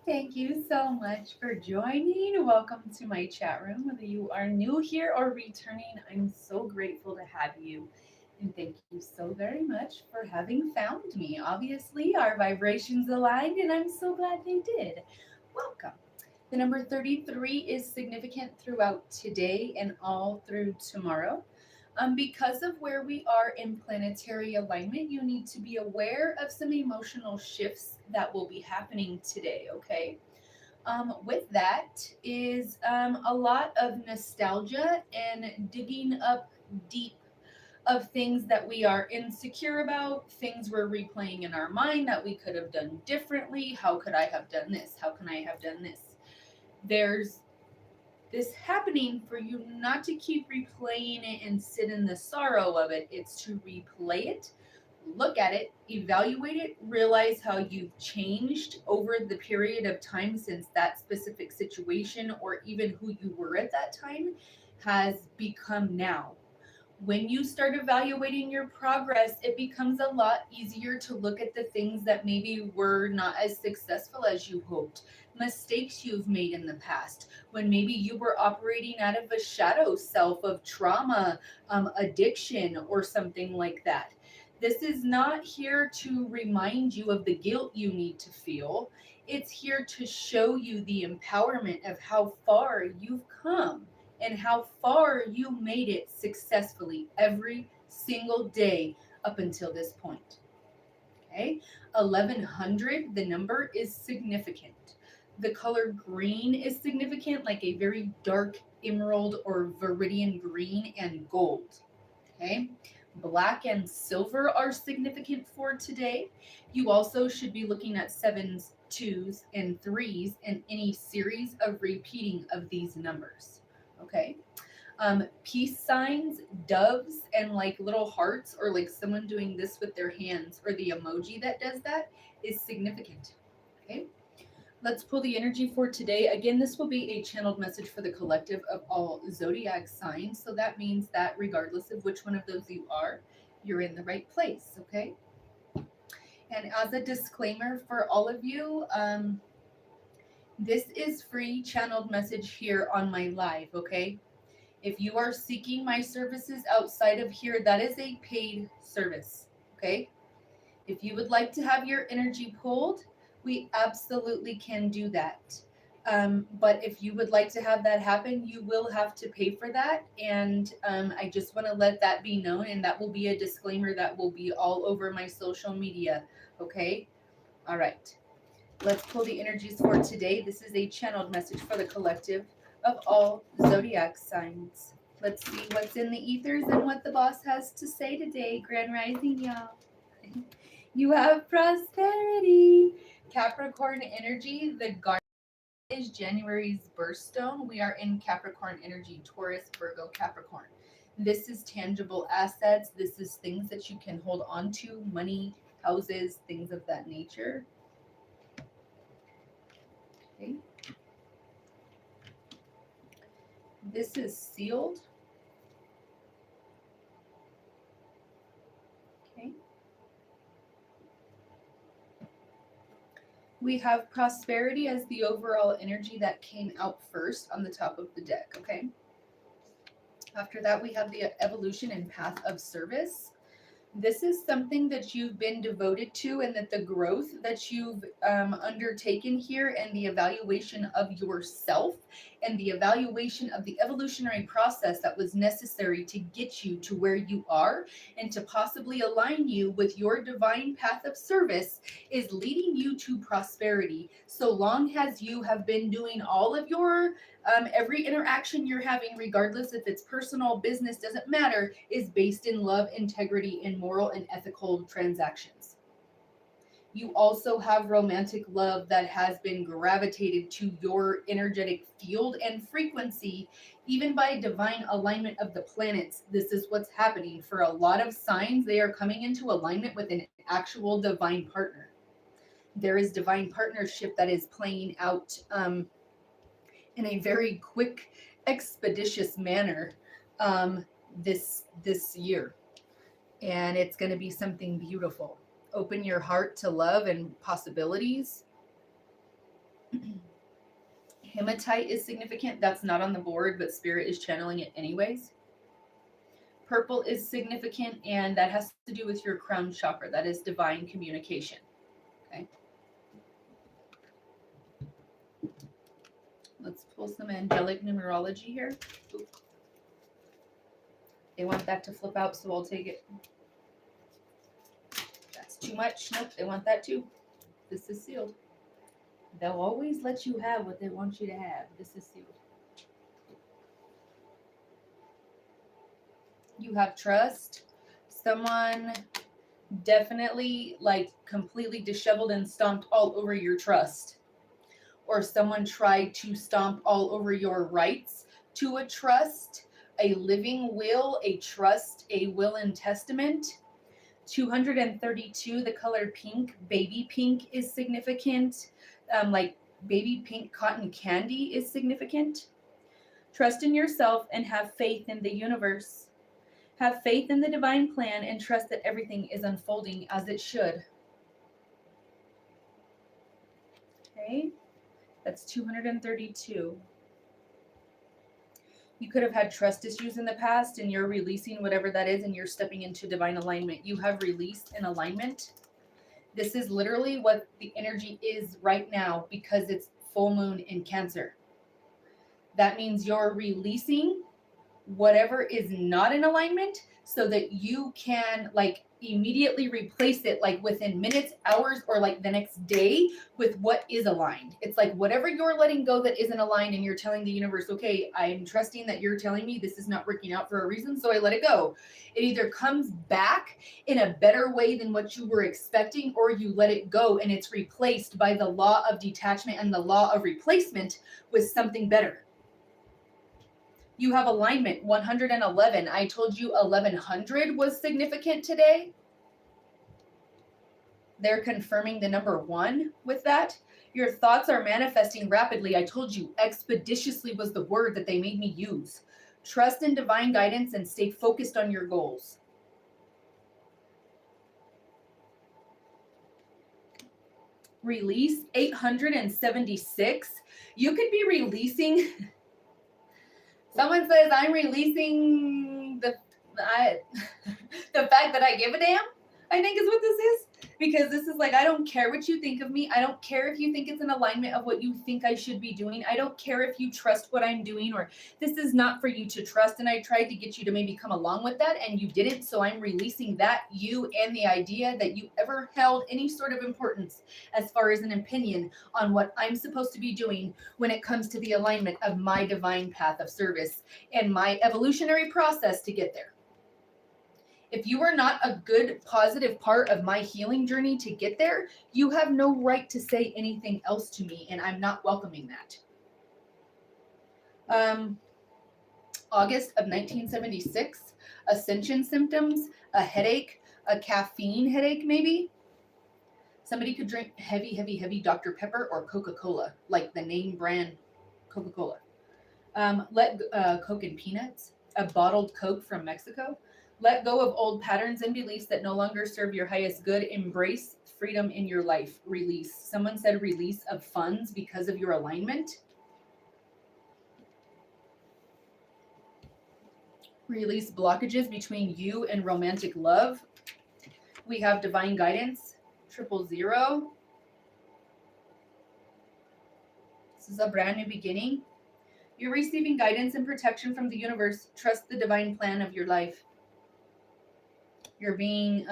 Thank you so much for joining. Welcome to my chat room. Whether you are new here or returning, I'm so grateful to have you. And thank you so very much for having found me. Obviously, our vibrations aligned, and I'm so glad they did. Welcome. The number 33 is significant throughout today and all through tomorrow. Because of where we are in planetary alignment, you need to be aware of some emotional shifts that will be happening today, okay? With that is a lot of nostalgia and digging up deep of things that we are insecure about, things we're replaying in our mind that we could have done differently. How could I have done this? How can I have done this? There's this happening for you not to keep replaying it and sit in the sorrow of it. It's to replay it, look at it, evaluate it, realize how you've changed over the period of time since that specific situation or even who you were at that time has become now. When you start evaluating your progress, it becomes a lot easier to look at the things that maybe were not as successful as you hoped, mistakes you've made in the past, when maybe you were operating out of a shadow self of trauma, addiction, or something like that. This is not here to remind you of the guilt you need to feel. It's here to show you the empowerment of how far you've come and how far you made it successfully every single day up until this point. Okay, 1100, the number is significant. The color green is significant, like a very dark emerald or viridian green and gold. Okay, black and silver are significant for today. You also should be looking at sevens, twos, and threes in any series of repeating of these numbers. Okay, peace signs, doves, and like little hearts, or like someone doing this with their hands, or the emoji that does that is significant. Okay, let's pull the energy for today. Again, this will be a channeled message for the collective of all zodiac signs. So that means that regardless of which one of those you are, you're in the right place. Okay. And as a disclaimer for all of you, this is free channeled message here on my live. Okay. If you are seeking my services outside of here, that is a paid service. Okay. If you would like to have your energy pulled, we absolutely can do that. But if you would like to have that happen, you will have to pay for that. And I just want to let that be known. And that will be a disclaimer that will be all over my social media. Okay. All right. Let's pull the energies for today. This is a channeled message for the collective of all zodiac signs. Let's see what's in the ethers and what the boss has to say today. Grand Rising, y'all. You have prosperity. Capricorn energy. The garden is January's birthstone. We are in Capricorn energy, Taurus, Virgo, Capricorn. This is tangible assets. This is things that you can hold on to, money, houses, things of that nature. Okay. This is sealed. Okay. We have prosperity as the overall energy that came out first on the top of the deck. Okay. After that, we have the evolution and path of service. This is something that you've been devoted to, and that the growth that you've undertaken here, and the evaluation of yourself, and the evaluation of the evolutionary process that was necessary to get you to where you are and to possibly align you with your divine path of service, is leading you to prosperity. So long as you have been doing all of your every interaction you're having, regardless if it's personal, business, doesn't matter, is based in love, integrity, and moral and ethical transactions. You also have romantic love that has been gravitated to your energetic field and frequency, even by divine alignment of the planets. This is what's happening for a lot of signs. They are coming into alignment with an actual divine partner. There is divine partnership that is playing out in a very quick, expeditious manner this year, and it's going to be something beautiful. Open your heart to love and possibilities. Hematite is significant. That's not on the board, but Spirit is channeling it anyways. Purple is significant, and that has to do with your crown chakra. That is divine communication. Okay. Let's pull some angelic numerology here. Ooh. They want that to flip out, so I'll take it. That's too much. Nope, they want that too. This is sealed. They'll always let you have what they want you to have. This is sealed. You have trust. Someone definitely like completely disheveled and stomped all over your trust. Or someone tried to stomp all over your rights to a trust, a living will, a trust, a will and testament. 232, the color pink, baby pink is significant. Like baby pink cotton candy is significant. Trust in yourself and have faith in the universe. Have faith in the divine plan and trust that everything is unfolding as it should. Okay, that's 232. You could have had trust issues in the past and you're releasing whatever that is and you're stepping into divine alignment. You have released an alignment. This is literally what the energy is right now because it's full moon in Cancer. That means you're releasing whatever is not in alignment so that you can like immediately replace it like within minutes, hours, or like the next day with what is aligned. It's like whatever you're letting go that isn't aligned and you're telling the universe, okay, I'm trusting that you're telling me this is not working out for a reason, so I let it go. It either comes back in a better way than what you were expecting or you let it go and it's replaced by the law of detachment and the law of replacement with something better. You have alignment 111. I told you 1100 was significant today. They're confirming the number 1 with that. Your thoughts are manifesting rapidly. I told you expeditiously was the word that they made me use. Trust in divine guidance and stay focused on your goals. Release 876. You could be releasing... Someone says I'm releasing the fact that I give a damn, I think is what this is. Because this is like, I don't care what you think of me. I don't care if you think it's an alignment of what you think I should be doing. I don't care if you trust what I'm doing or this is not for you to trust. And I tried to get you to maybe come along with that and you didn't. So I'm releasing that, you and the idea that you ever held any sort of importance as far as an opinion on what I'm supposed to be doing when it comes to the alignment of my divine path of service and my evolutionary process to get there. If you are not a good, positive part of my healing journey to get there, you have no right to say anything else to me, and I'm not welcoming that. August of 1976, ascension symptoms, a headache, a caffeine headache maybe. Somebody could drink heavy Dr. Pepper or Coca-Cola, like the name brand Coca-Cola. Coke and peanuts, a bottled Coke from Mexico. Let go of old patterns and beliefs that no longer serve your highest good. Embrace freedom in your life. Release. Someone said release of funds because of your alignment. Release blockages between you and romantic love. We have divine guidance. 000. This is a brand new beginning. You're receiving guidance and protection from the universe. Trust the divine plan of your life. You're being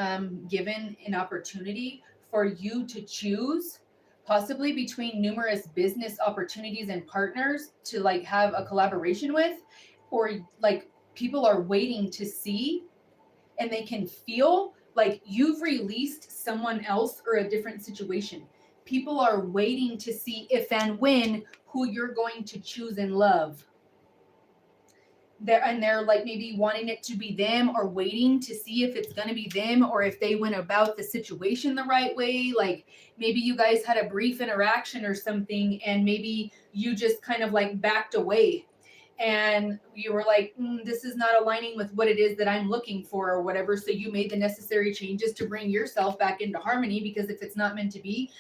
given an opportunity for you to choose, possibly between numerous business opportunities and partners to like have a collaboration with, or like people are waiting to see and they can feel like you've released someone else or a different situation. People are waiting to see if and when who you're going to choose and love. They're like maybe wanting it to be them or waiting to see if it's going to be them or if they went about the situation the right way. Like maybe you guys had a brief interaction or something and maybe you just kind of like backed away and you were like, this is not aligning with what it is that I'm looking for or whatever. So you made the necessary changes to bring yourself back into harmony, because if it's not meant to be,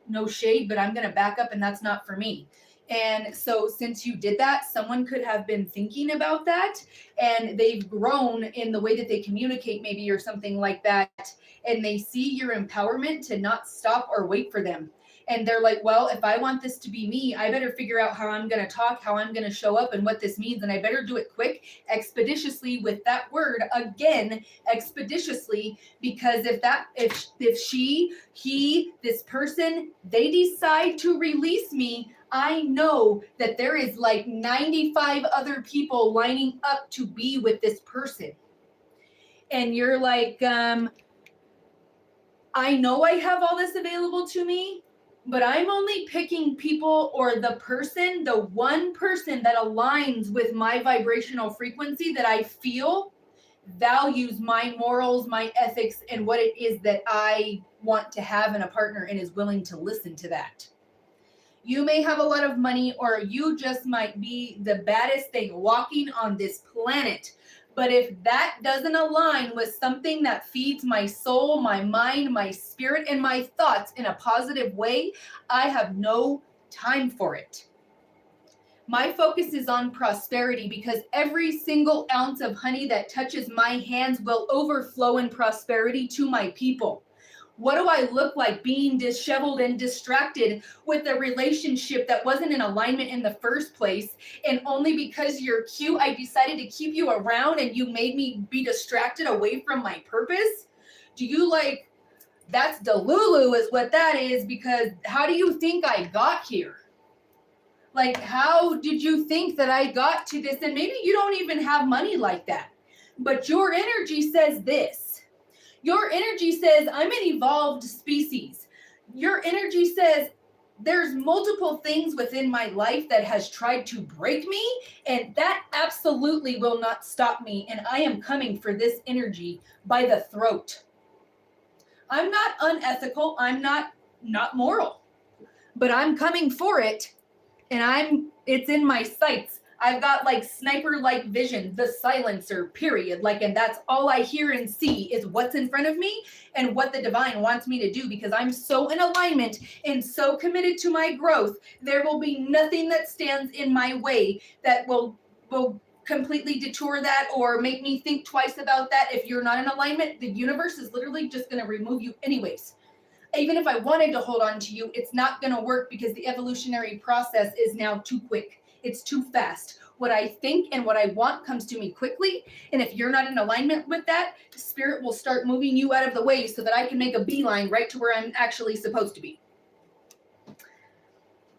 no shade, but I'm going to back up and that's not for me. And so since you did that, someone could have been thinking about that and they've grown in the way that they communicate maybe or something like that. And they see your empowerment to not stop or wait for them. And they're like, well, if I want this to be me, I better figure out how I'm going to talk, how I'm going to show up and what this means. And I better do it quick, expeditiously with that word again, expeditiously, because if she, he, this person, they decide to release me, I know that there is like 95 other people lining up to be with this person. And you're like, I know I have all this available to me, but I'm only picking people or the person, the one person that aligns with my vibrational frequency that I feel values my morals, my ethics, and what it is that I want to have in a partner and is willing to listen to that. You may have a lot of money, or you just might be the baddest thing walking on this planet. But if that doesn't align with something that feeds my soul, my mind, my spirit, and my thoughts in a positive way, I have no time for it. My focus is on prosperity because every single ounce of honey that touches my hands will overflow in prosperity to my people. What do I look like being disheveled and distracted with a relationship that wasn't in alignment in the first place? And only because you're cute, I decided to keep you around and you made me be distracted away from my purpose? Do you like, that's Delulu is what that is, because how do you think I got here? Like, how did you think that I got to this? And maybe you don't even have money like that, but your energy says this. Your energy says, I'm an evolved species. Your energy says, there's multiple things within my life that has tried to break me, and that absolutely will not stop me. And I am coming for this energy by the throat. I'm not unethical. I'm not moral, but I'm coming for it. And it's in my sights. I've got like sniper-like vision, the silencer, period. Like, and that's all I hear and see is what's in front of me and what the divine wants me to do, because I'm so in alignment and so committed to my growth. There will be nothing that stands in my way that will completely detour that or make me think twice about that. If you're not in alignment, the universe is literally just going to remove you anyways. Even if I wanted to hold on to you, it's not going to work because the evolutionary process is now too quick. It's too fast. What I think and what I want comes to me quickly. And if you're not in alignment with that, spirit will start moving you out of the way so that I can make a beeline right to where I'm actually supposed to be.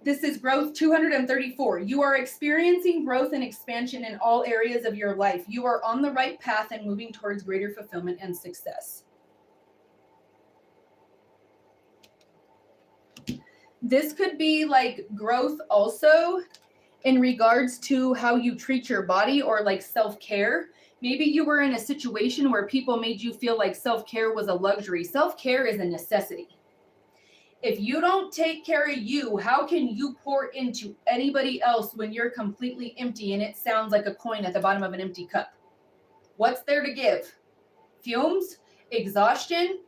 This is growth 234. You are experiencing growth and expansion in all areas of your life. You are on the right path and moving towards greater fulfillment and success. This could be like growth also in regards to how you treat your body or like self-care. Maybe you were in a situation where people made you feel like self-care was a luxury. Self-care is a necessity. If you don't take care of you, how can you pour into anybody else when you're completely empty and it sounds like a coin at the bottom of an empty cup? What's there to give? Fumes, exhaustion,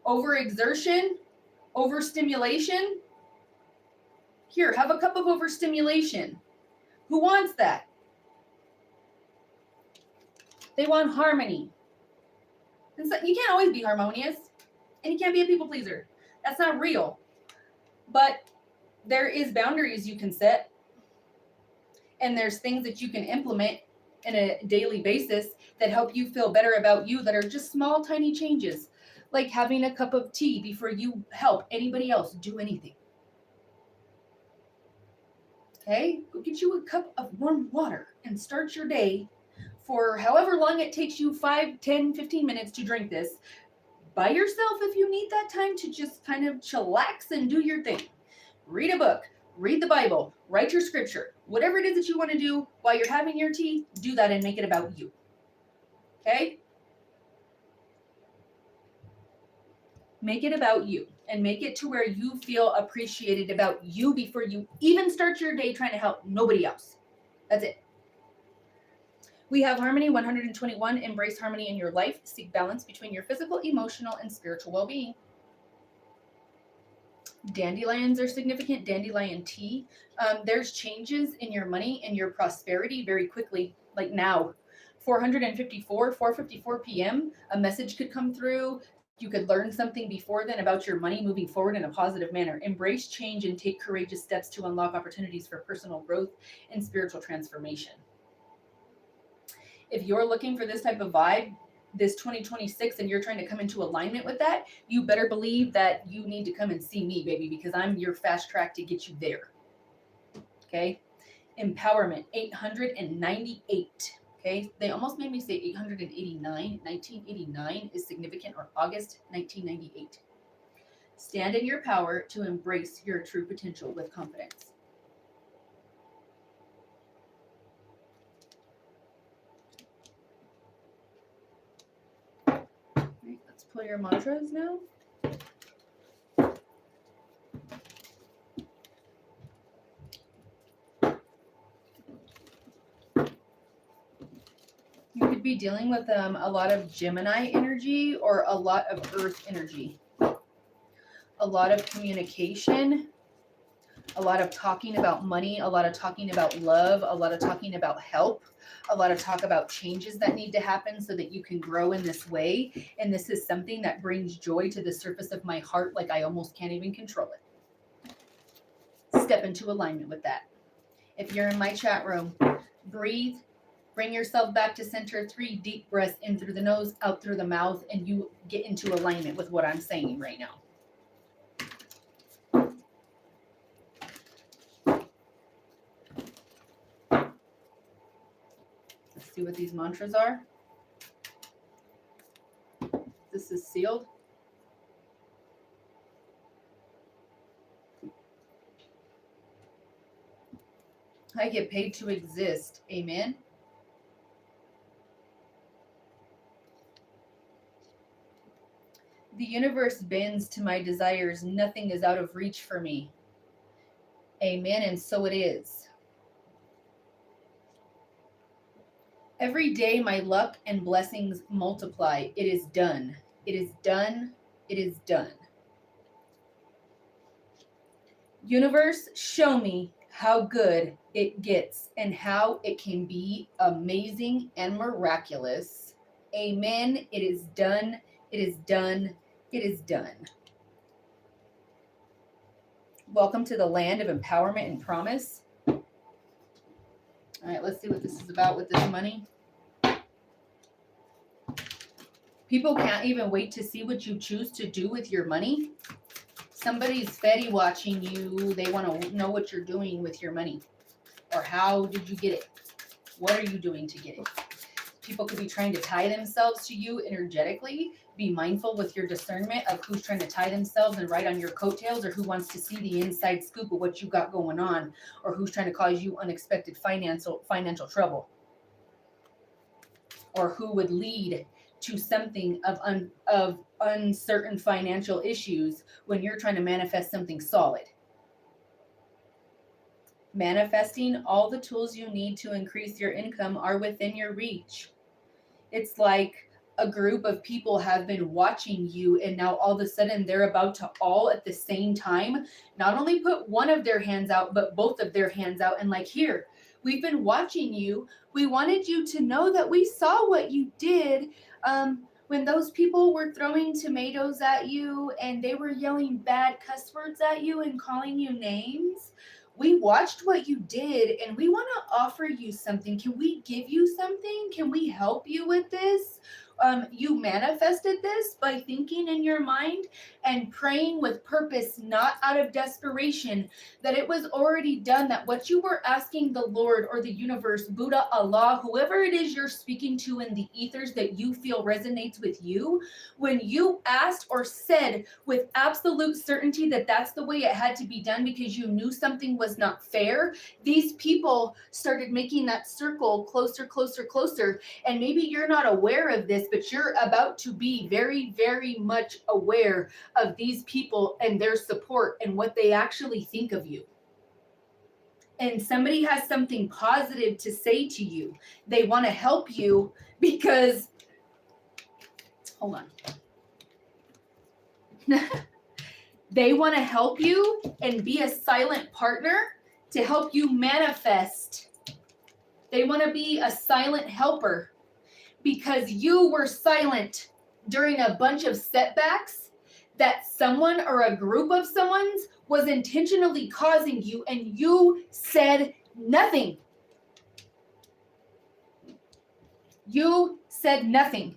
overexertion, overstimulation? Here, have a cup of overstimulation. Who wants that? They want harmony. And so you can't always be harmonious, and you can't be a people pleaser. That's not real. But there is boundaries you can set, and there's things that you can implement in a daily basis that help you feel better about you, that are just small, tiny changes, like having a cup of tea before you help anybody else do anything. Okay, go get you a cup of warm water and start your day for however long it takes you, 5, 10, 15 minutes to drink this by yourself if you need that time to just kind of chillax and do your thing. Read a book, read the Bible, write your scripture, whatever it is that you want to do while you're having your tea, do that and make it about you. Okay? Make it about you. And make it to where you feel appreciated about you before you even start your day trying to help nobody else. That's it. We have Harmony 121. Embrace harmony in your life. Seek balance between your physical, emotional, and spiritual well-being. Dandelions are significant, dandelion tea. There's changes in your money and your prosperity very quickly, like now. 454 p.m., a message could come through. You could learn something before then about your money moving forward in a positive manner. Embrace change and take courageous steps to unlock opportunities for personal growth and spiritual transformation. If you're looking for this type of vibe, this 2026, and you're trying to come into alignment with that, you better believe that you need to come and see me, baby, because I'm your fast track to get you there. Okay. Empowerment, 898. Okay. They almost made me say 889. 1989 is significant, or August 1998. Stand in your power to embrace your true potential with confidence. Right, let's pull your mantras now. You could be dealing with a lot of Gemini energy or a lot of Earth energy. A lot of communication, a lot of talking about money, a lot of talking about love, a lot of talking about help, a lot of talk about changes that need to happen so that you can grow in this way. And this is something that brings joy to the surface of my heart, like I almost can't even control it. Step into alignment with that. If you're in my chat room, breathe. Bring yourself back to center. 3 deep breaths in through the nose, out through the mouth, and you get into alignment with what I'm saying right now. Let's see what these mantras are. This is sealed. I get paid to exist. Amen. The universe bends to my desires. Nothing is out of reach for me. Amen. And so it is. Every day my luck and blessings multiply. It is done. It is done. It is done. Universe, show me how good it gets and how it can be amazing and miraculous. Amen. It is done. It is done. It is done. Welcome to the land of empowerment and promise. All right, let's see what this is about with this money. People can't even wait to see what you choose to do with your money. Somebody's Fetty watching you. They want to know what you're doing with your money. Or how did you get it? What are you doing to get it? People could be trying to tie themselves to you energetically. Be mindful with your discernment of who's trying to tie themselves and ride on your coattails, or who wants to see the inside scoop of what you got going on, or who's trying to cause you unexpected financial trouble, or who would lead to something of uncertain financial issues when you're trying to manifest something solid. Manifesting, all the tools you need to increase your income are within your reach. It's like a group of people have been watching you, and now all of a sudden they're about to all at the same time not only put one of their hands out, but both of their hands out, and like, here, we've been watching you. We wanted you to know that we saw what you did when those people were throwing tomatoes at you and they were yelling bad cuss words at you and calling you names. We watched what you did, and we want to offer you something. Can we give you something? Can we help you with this? You manifested this by thinking in your mind and praying with purpose, not out of desperation, that it was already done, that what you were asking the Lord or the universe, Buddha, Allah, whoever it is you're speaking to in the ethers that you feel resonates with you, when you asked or said with absolute certainty that that's the way it had to be done because you knew something was not fair, these people started making that circle closer, closer, closer. And maybe you're not aware of this, but you're about to be very, very much aware of these people and their support and what they actually think of you. And somebody has something positive to say to you. They want to help you because, hold on. They want to help you and be a silent partner to help you manifest. They want to be a silent helper because you were silent during a bunch of setbacks that someone or a group of someone's was intentionally causing you, and you said nothing. You said nothing.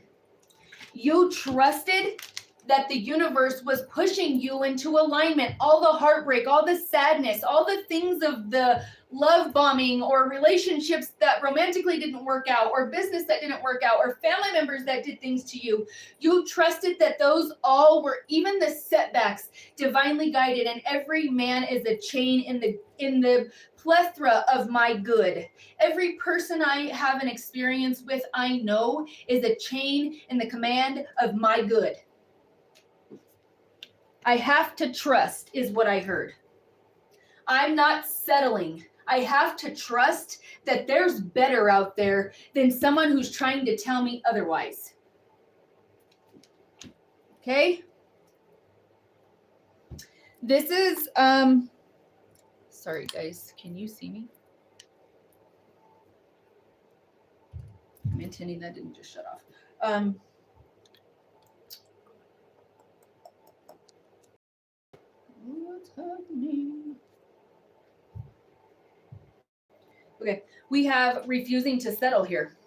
You trusted that the universe was pushing you into alignment. All the heartbreak, all the sadness, all the things of the love bombing or relationships that romantically didn't work out or business that didn't work out or family members that did things to you. You trusted that those all were, even the setbacks, divinely guided, and every man is a chain in the plethora of my good. Every person I have an experience with, I know, is a chain in the command of my good. I have to trust is what I heard. I'm not settling. I have to trust that there's better out there than someone who's trying to tell me otherwise. Okay? This is, sorry guys, can you see me? I'm intending that didn't just shut off. What's happening? Okay, we have refusing to settle here.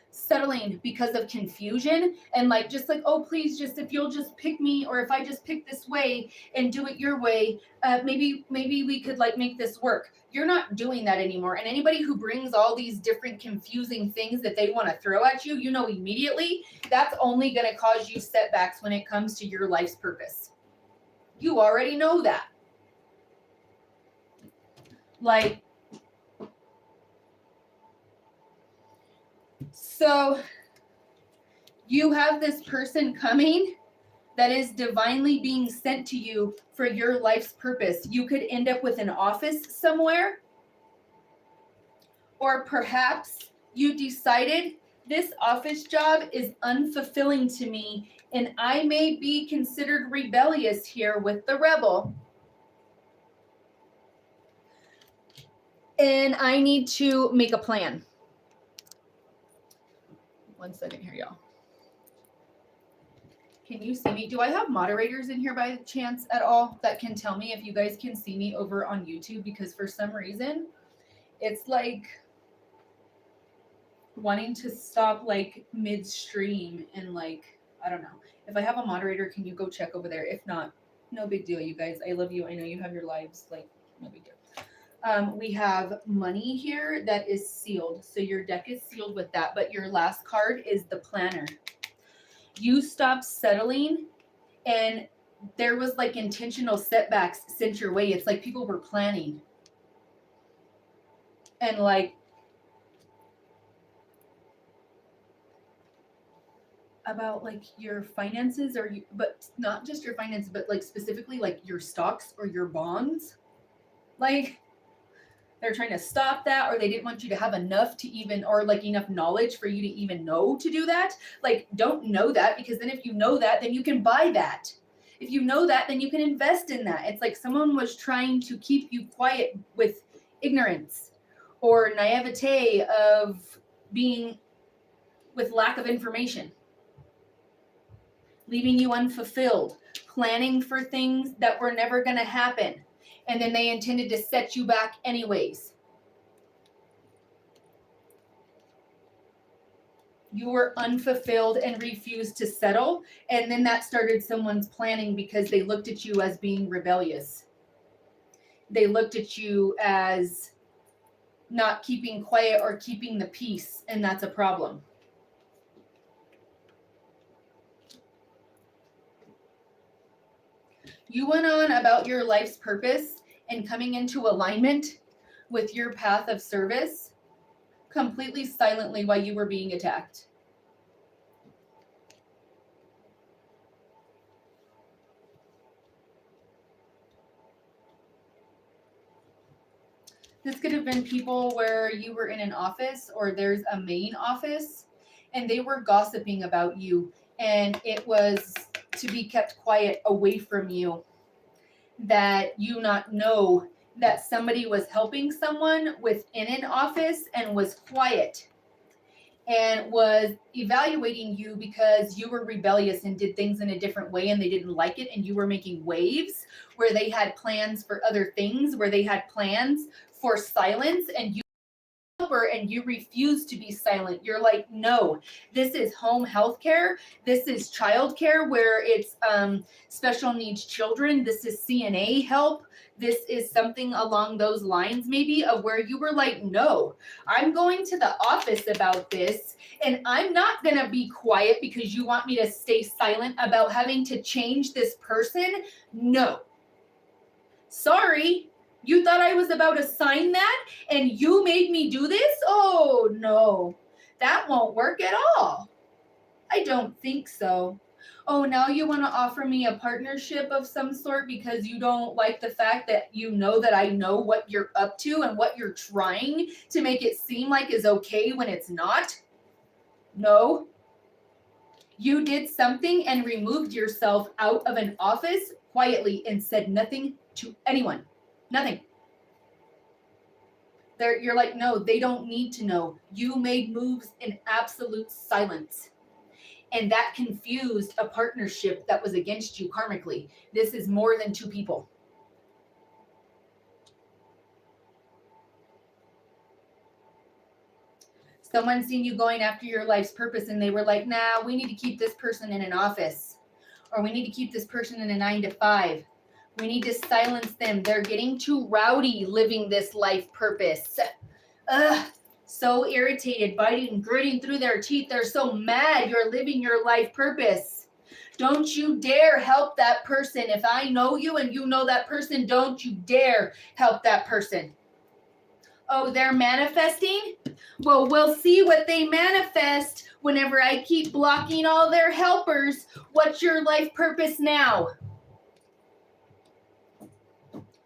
Settling because of confusion and just like, oh, please, just if you'll just pick me, or if I just pick this way and do it your way, maybe we could make this work. You're not doing that anymore. And anybody who brings all these different confusing things that they want to throw at you, you know immediately that's only going to cause you setbacks when it comes to your life's purpose. You already know that. So you have this person coming that is divinely being sent to you for your life's purpose. You could end up with an office somewhere, or perhaps you decided this office job is unfulfilling to me and I may be considered rebellious here with the rebel. And I need to make a plan. One second here, y'all. Can you see me? Do I have moderators in here by chance at all that can tell me if you guys can see me over on YouTube? Because for some reason, it's wanting to stop midstream and I don't know. If I have a moderator, can you go check over there? If not, no big deal, you guys. I love you. I know you have your lives. No big deal. We have money here that is sealed. So your deck is sealed with that. But your last card is the planner. You stopped settling, and there was intentional setbacks sent your way. It's like people were planning. And about your finances, but not just your finances, but specifically your stocks or your bonds. They're trying to stop that, or they didn't want you to have enough to even, or enough knowledge for you to even know to do that. Don't know that, because then if you know that, then you can buy that. If you know that, then you can invest in that. It's someone was trying to keep you quiet with ignorance or naivete of being with lack of information, leaving you unfulfilled, planning for things that were never going to happen. And then they intended to set you back anyways. You were unfulfilled and refused to settle. And then that started someone's planning because they looked at you as being rebellious. They looked at you as not keeping quiet or keeping the peace. And that's a problem. You went on about your life's purpose and coming into alignment with your path of service completely silently while you were being attacked. This could have been people where you were in an office, or there's a main office, and they were gossiping about you, and it was to be kept quiet away from you. that you not know that somebody was helping someone within an office and was quiet and was evaluating you because you were rebellious and did things in a different way and they didn't like it, and you were making waves where they had plans for other things, where they had plans for silence, and you refuse to be silent. You're like, no, this is home health care. This is child care where it's special needs children. This is CNA help. This is something along those lines, maybe, of where you were like, no, I'm going to the office about this, and I'm not going to be quiet because you want me to stay silent about having to change this person. No. Sorry. You thought I was about to sign that and you made me do this? Oh, no, that won't work at all. I don't think so. Oh, now you want to offer me a partnership of some sort because you don't like the fact that you know that I know what you're up to and what you're trying to make it seem like is okay when it's not? No. You did something and removed yourself out of an office quietly and said nothing to anyone. Nothing. You're like, no, they don't need to know. You made moves in absolute silence. And that confused a partnership that was against you karmically. This is more than two people. Someone seen you going after your life's purpose and they were like, nah, we need to keep this person in an office. Or we need to keep this person in a 9 to 5. We need to silence them. They're getting too rowdy living this life purpose. Ugh, so irritated, biting, gritting through their teeth. They're so mad you're living your life purpose. Don't you dare help that person. If I know you and you know that person, don't you dare help that person. Oh, they're manifesting? Well, we'll see what they manifest whenever I keep blocking all their helpers. What's your life purpose now?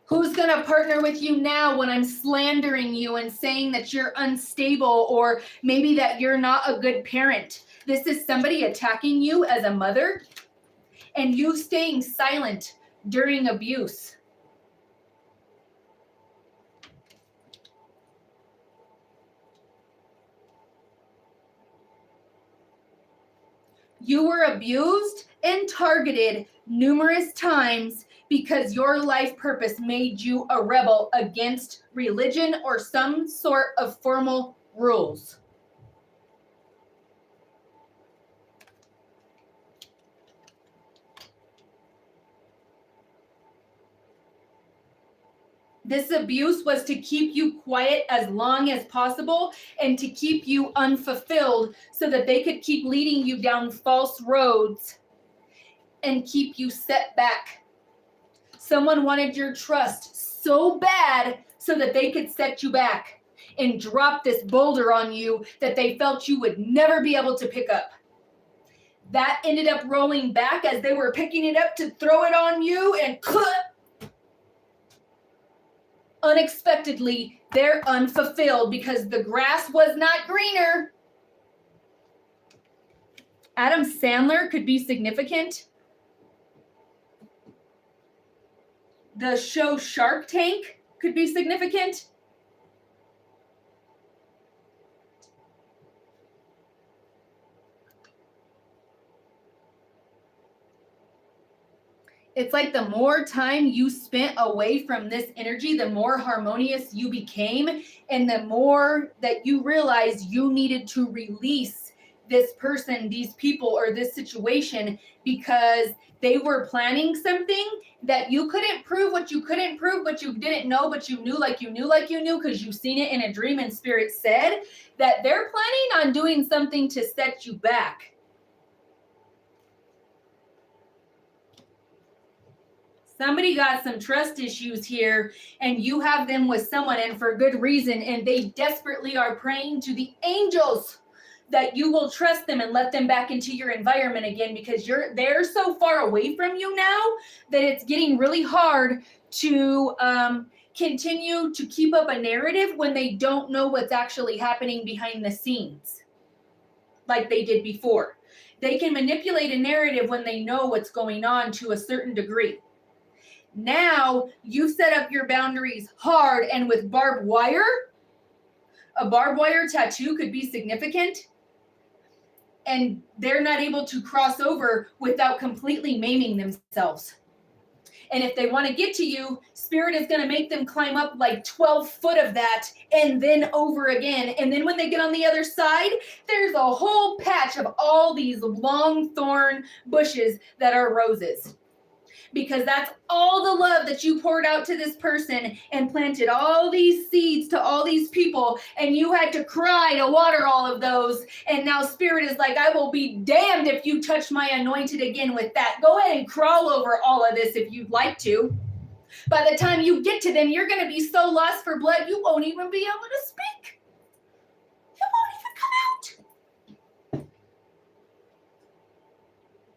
Who's going to partner with you now when I'm slandering you and saying that you're unstable or maybe that you're not a good parent? This is somebody attacking you as a mother and you staying silent during abuse. You were abused and targeted numerous times because your life purpose made you a rebel against religion or some sort of formal rules. This abuse was to keep you quiet as long as possible and to keep you unfulfilled so that they could keep leading you down false roads and keep you set back. Someone wanted your trust so bad so that they could set you back and drop this boulder on you that they felt you would never be able to pick up. That ended up rolling back as they were picking it up to throw it on you, and unexpectedly, they're unfulfilled because the grass was not greener. Adam Sandler could be significant. The show Shark Tank could be significant. It's like the more time you spent away from this energy, the more harmonious you became, and the more that you realized you needed to release this person, these people, or this situation because they were planning something that you couldn't prove what you couldn't prove, but you didn't know, but you knew like you knew like you knew because you've seen it in a dream and spirit said that they're planning on doing something to set you back. Somebody got some trust issues here and you have them with someone and for good reason, and they desperately are praying to the angels that you will trust them and let them back into your environment again because they're so far away from you now that it's getting really hard to continue to keep up a narrative when they don't know what's actually happening behind the scenes like they did before. They can manipulate a narrative when they know what's going on to a certain degree. Now you set up your boundaries hard, and with barbed wire, a barbed wire tattoo could be significant, and they're not able to cross over without completely maiming themselves. And if they want to get to you, Spirit is going to make them climb up like 12 foot of that and then over again. And then when they get on the other side, there's a whole patch of all these long thorn bushes that are roses. Because that's all the love that you poured out to this person and planted all these seeds to all these people, and you had to cry to water all of those. And now Spirit is like, I will be damned if you touch my anointed again with that. Go ahead and crawl over all of this if you'd like to. By the time you get to them, you're going to be so lost for blood, you won't even be able to speak. You won't even come out.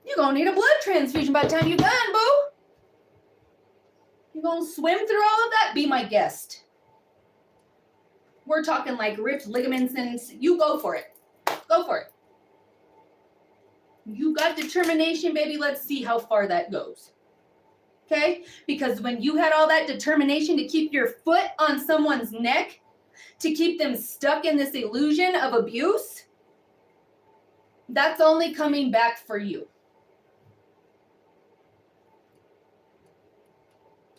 You're going to need a blood transfusion by the time you're done, boo. You're going to swim through all of that? Be my guest. We're talking like ripped ligaments, and you go for it. Go for it. You got determination, baby. Let's see how far that goes. Okay? Because when you had all that determination to keep your foot on someone's neck, to keep them stuck in this illusion of abuse, that's only coming back for you.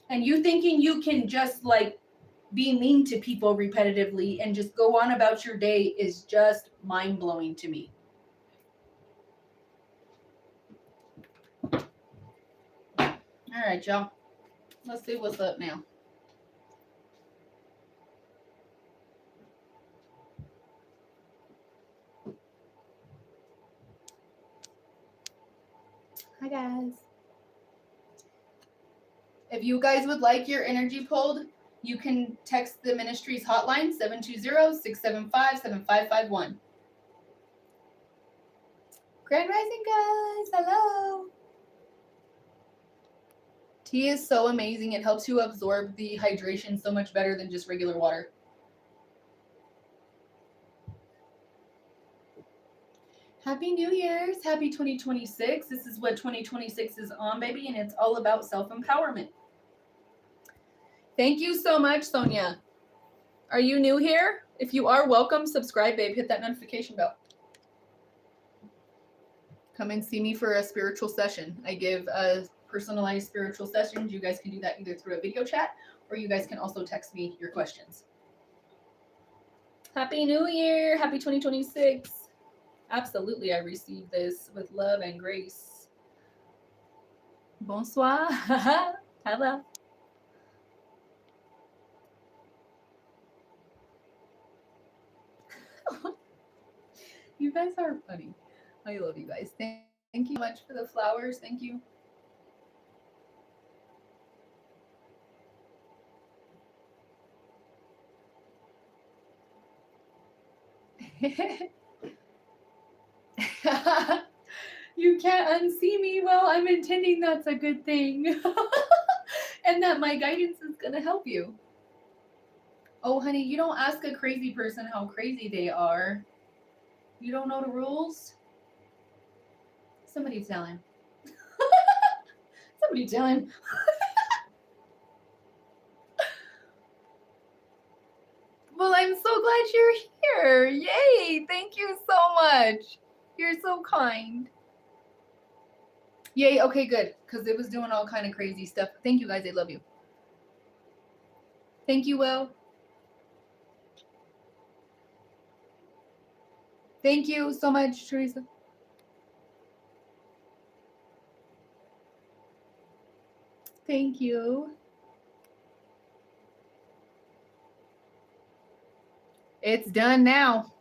And you thinking you can just like be mean to people repetitively and just go on about your day is just mind-blowing to me. All right, y'all. Let's see what's up now. Hi, guys. If you guys would like your energy pulled, you can text the ministry's hotline, 720-675-7551. Grand Rising, guys. Hello. Tea is so amazing. It helps you absorb the hydration so much better than just regular water. Happy New Year's. Happy 2026. This is what 2026 is on, baby, and it's all about self-empowerment. Thank you so much, Sonia. Are you new here? If you are, welcome. Subscribe, babe. Hit that notification bell. Come and see me for a spiritual session. I give personalized spiritual sessions. You guys can do that either through a video chat, or you guys can also text me your questions. Happy New Year. Happy 2026. Absolutely, I received this with love and grace. Bonsoir. Hello. You guys are funny. I love you guys. Thank you so much for the flowers. Thank you. You can't unsee me. Well, I'm intending that's a good thing. And that my guidance is going to help you. Oh, honey, you don't ask a crazy person how crazy they are. You don't know the rules? Somebody tell him. Somebody tell him. Well, I'm so glad you're here. Yay. Thank you so much. You're so kind. Yay. Okay, good. Because it was doing all kind of crazy stuff. Thank you, guys. I love you. Thank you, Will. Thank you so much, Teresa. Thank you. It's done now.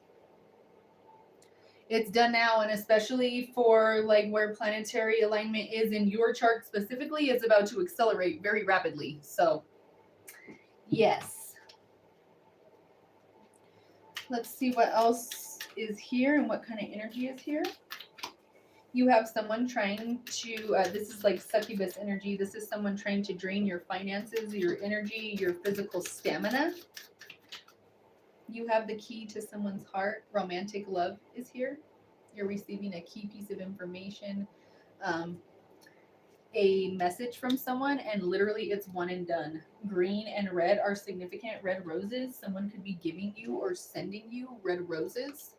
It's done now, and especially for like where planetary alignment is in your chart specifically, it's about to accelerate very rapidly. So, yes. Let's see what else is here and what kind of energy is here. You have someone trying to, this is like succubus energy. This is someone trying to drain your finances, your energy, your physical stamina. You have the key to someone's heart. Romantic love is here. You're receiving a key piece of information. a message from someone and literally it's one and done. Green and red are significant. Red roses, someone could be giving you or sending you red roses.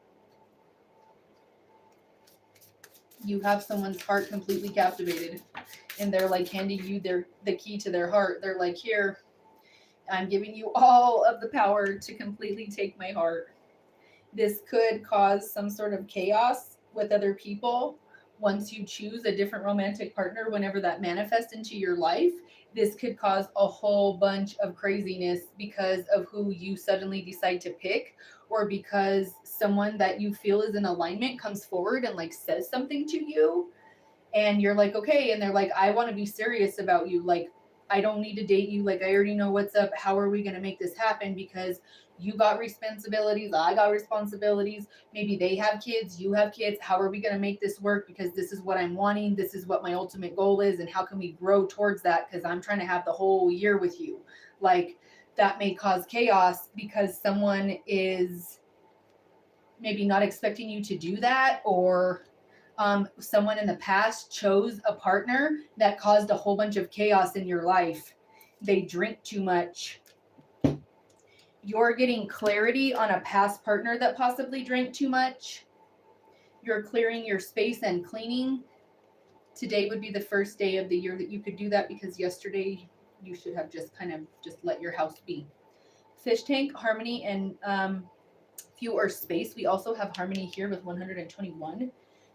You have someone's heart completely captivated and they're like handing you the key to their heart. They're like, here, I'm giving you all of the power to completely take my heart. This could cause some sort of chaos with other people once you choose a different romantic partner, whenever that manifests into your life. This could cause a whole bunch of craziness because of who you suddenly decide to pick, or because someone that you feel is in alignment comes forward and like says something to you and you're like, okay, and they're like, I want to be serious about you. Like, I don't need to date you. Like, I already know what's up. How are we going to make this happen? Because you got responsibilities, I got responsibilities. Maybe they have kids, you have kids. How are we going to make this work? Because this is what I'm wanting. This is what my ultimate goal is. And how can we grow towards that? Because I'm trying to have the whole year with you. Like, that may cause chaos because someone is maybe not expecting you to do that, or someone in the past chose a partner that caused a whole bunch of chaos in your life. They drink too much. You're getting clarity on a past partner that possibly drank too much. You're clearing your space and cleaning. Today would be the first day of the year that you could do that, because yesterday you should have just kind of just let your house be. Fish tank, harmony, and few or space. We also have harmony here with 121.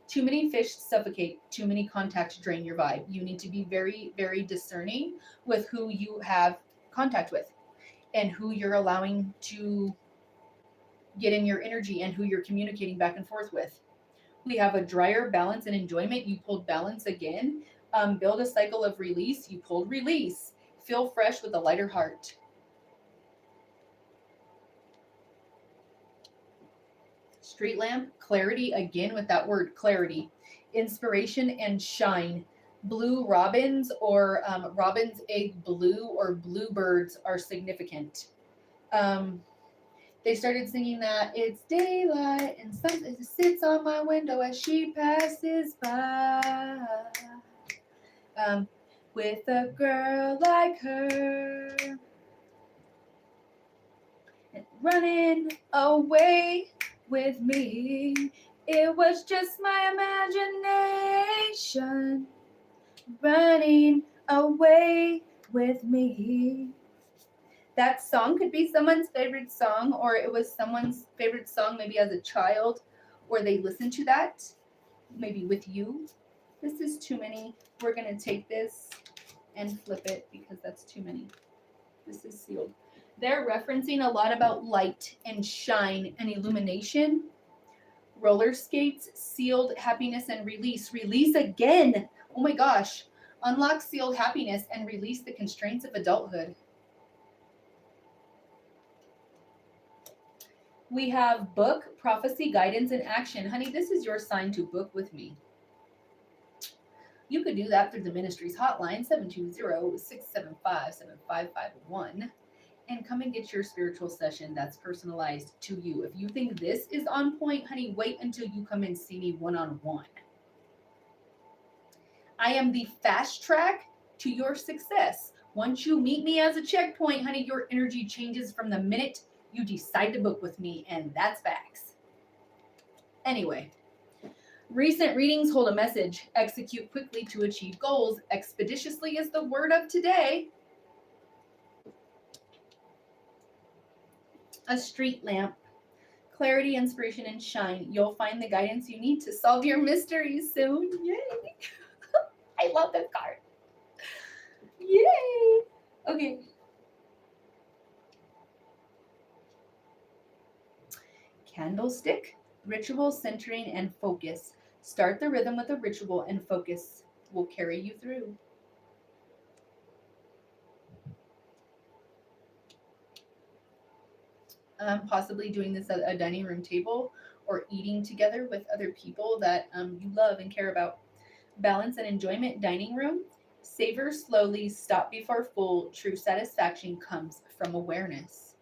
Too many fish suffocate. Too many contacts drain your vibe. You need to be very, very discerning with who you have contact with and who you're allowing to get in your energy and who you're communicating back and forth with. We have a drier, balance, and enjoyment. You pulled balance again. Build a cycle of release. You pulled release. Feel fresh with a lighter heart. Street lamp, clarity again with that word clarity. Inspiration and shine. Blue robins or robin's egg blue or bluebirds are significant. They started singing that it's daylight and something sits on my window as she passes by. With a girl like her, running away with me. It was just my imagination running away with me. That song could be someone's favorite song, or it was someone's favorite song maybe as a child, or they listened to that maybe with you. This is too many. We're going to take this and flip it because that's too many. This is sealed. They're referencing a lot about light and shine and illumination. Roller skates, sealed happiness and release. Release again. Oh my gosh. Unlock sealed happiness and release the constraints of adulthood. We have book, prophecy, guidance, and action. Honey, this is your sign to book with me. You could do that through the ministry's hotline, 720-675-7551. And come and get your spiritual session that's personalized to you. If you think this is on point, honey, wait until you come and see me one-on-one. I am the fast track to your success. Once you meet me as a checkpoint, honey, your energy changes from the minute you decide to book with me, and that's facts. Anyway, recent readings hold a message. Execute quickly to achieve goals. Expeditiously is the word of today. A street lamp. Clarity, inspiration, and shine. You'll find the guidance you need to solve your mysteries soon. Yay! I love this card. Yay! Okay. Candlestick, ritual, centering, and focus. Start the rhythm with a ritual, and focus will carry you through. Possibly doing this at a dining room table or eating together with other people that you love and care about. Balance and enjoyment, dining room. Savor slowly, stop before full. True satisfaction comes from awareness.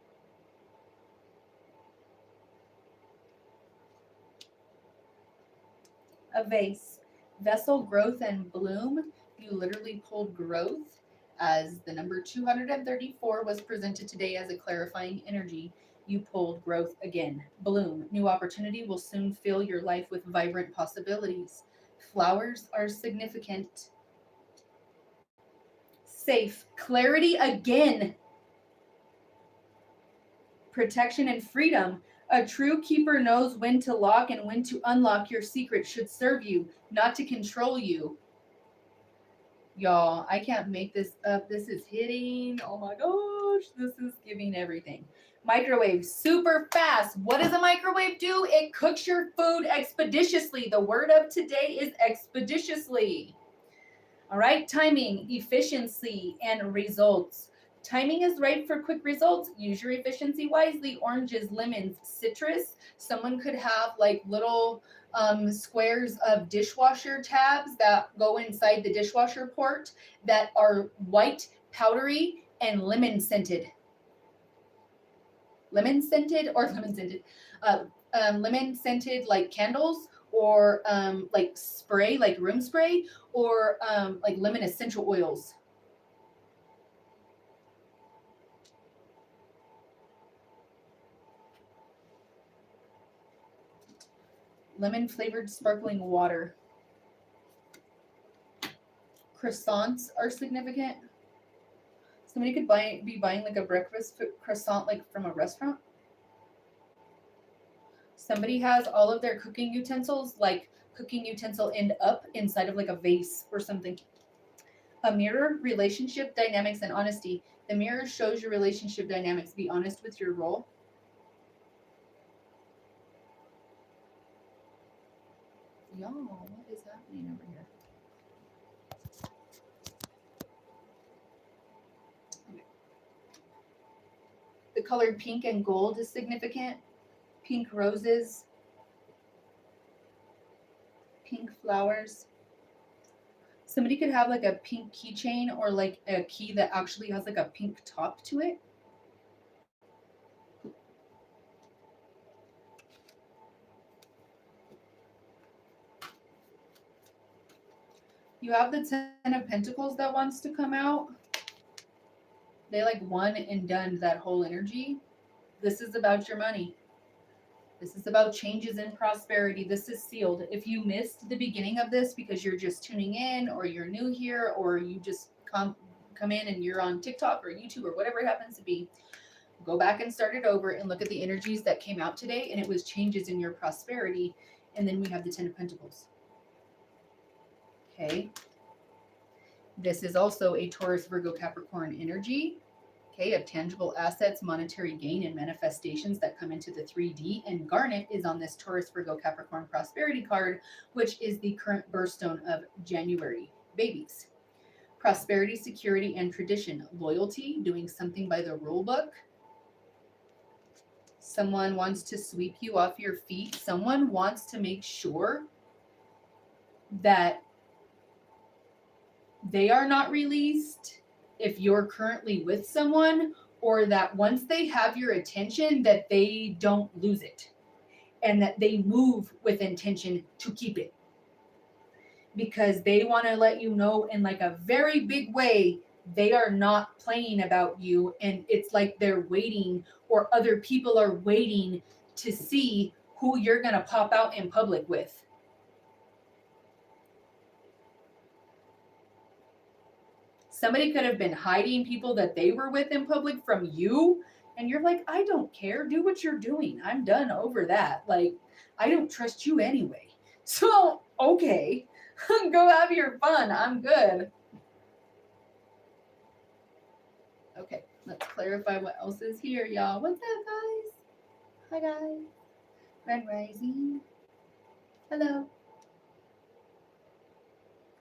A vase, vessel, growth, and bloom. You literally pulled growth, as the number 234 was presented today as a clarifying energy. You pulled growth again. Bloom. New opportunity will soon fill your life with vibrant possibilities. Flowers are significant. Safe. Clarity again. Protection and freedom. A true keeper knows when to lock and when to unlock your secret should serve you, not to control you. Y'all, I can't make this up. This is hitting. Oh my gosh, this is giving everything. Microwave, super fast. What does a microwave do? It cooks your food expeditiously. The word of today is expeditiously. All right, timing, efficiency, and results. Timing is right for quick results. Use your efficiency wisely. Oranges, lemons, citrus. Someone could have like little squares of dishwasher tabs that go inside the dishwasher port that are white, powdery, and lemon scented. Lemon scented or lemon scented? Lemon scented like candles, or like spray, like room spray, or like lemon essential oils. Lemon flavored sparkling water. Croissants are significant. Somebody could be buying like a breakfast croissant like from a restaurant. Somebody has all of their cooking utensils, like cooking utensil end up inside of like a vase or something. A mirror, relationship dynamics, and honesty. The mirror shows your relationship dynamics. Be honest with your role. Y'all, what is happening over here? Okay. The color pink and gold is significant. Pink roses, pink flowers. Somebody could have like a pink keychain, or like a key that actually has like a pink top to it. You have the 10 of Pentacles that wants to come out. They like one and done that whole energy. This is about your money. This is about changes in prosperity. This is sealed. If you missed the beginning of this because you're just tuning in, or you're new here, or you just come in and you're on TikTok or YouTube or whatever it happens to be, go back and start it over and look at the energies that came out today, and it was changes in your prosperity. And then we have the 10 of Pentacles. Okay. This is also a Taurus, Virgo, Capricorn energy. Okay, of tangible assets, monetary gain, and manifestations that come into the 3D. And Garnet is on this Taurus, Virgo, Capricorn prosperity card, which is the current birthstone of January babies. Prosperity, security, and tradition. Loyalty, doing something by the rule book. Someone wants to sweep you off your feet. Someone wants to make sure that they are not released if you're currently with someone, or that once they have your attention, that they don't lose it, and that they move with intention to keep it, because they want to let you know in like a very big way they are not playing about you, and it's like they're waiting, or other people are waiting to see who you're going to pop out in public with. Somebody could have been hiding people that they were with in public from you, and you're like, I don't care. Do what you're doing. I'm done over that. Like, I don't trust you anyway. So, okay, go have your fun. I'm good. Okay, let's clarify what else is here, y'all. What's up, guys? Hi, guys. Red Rising. Hello.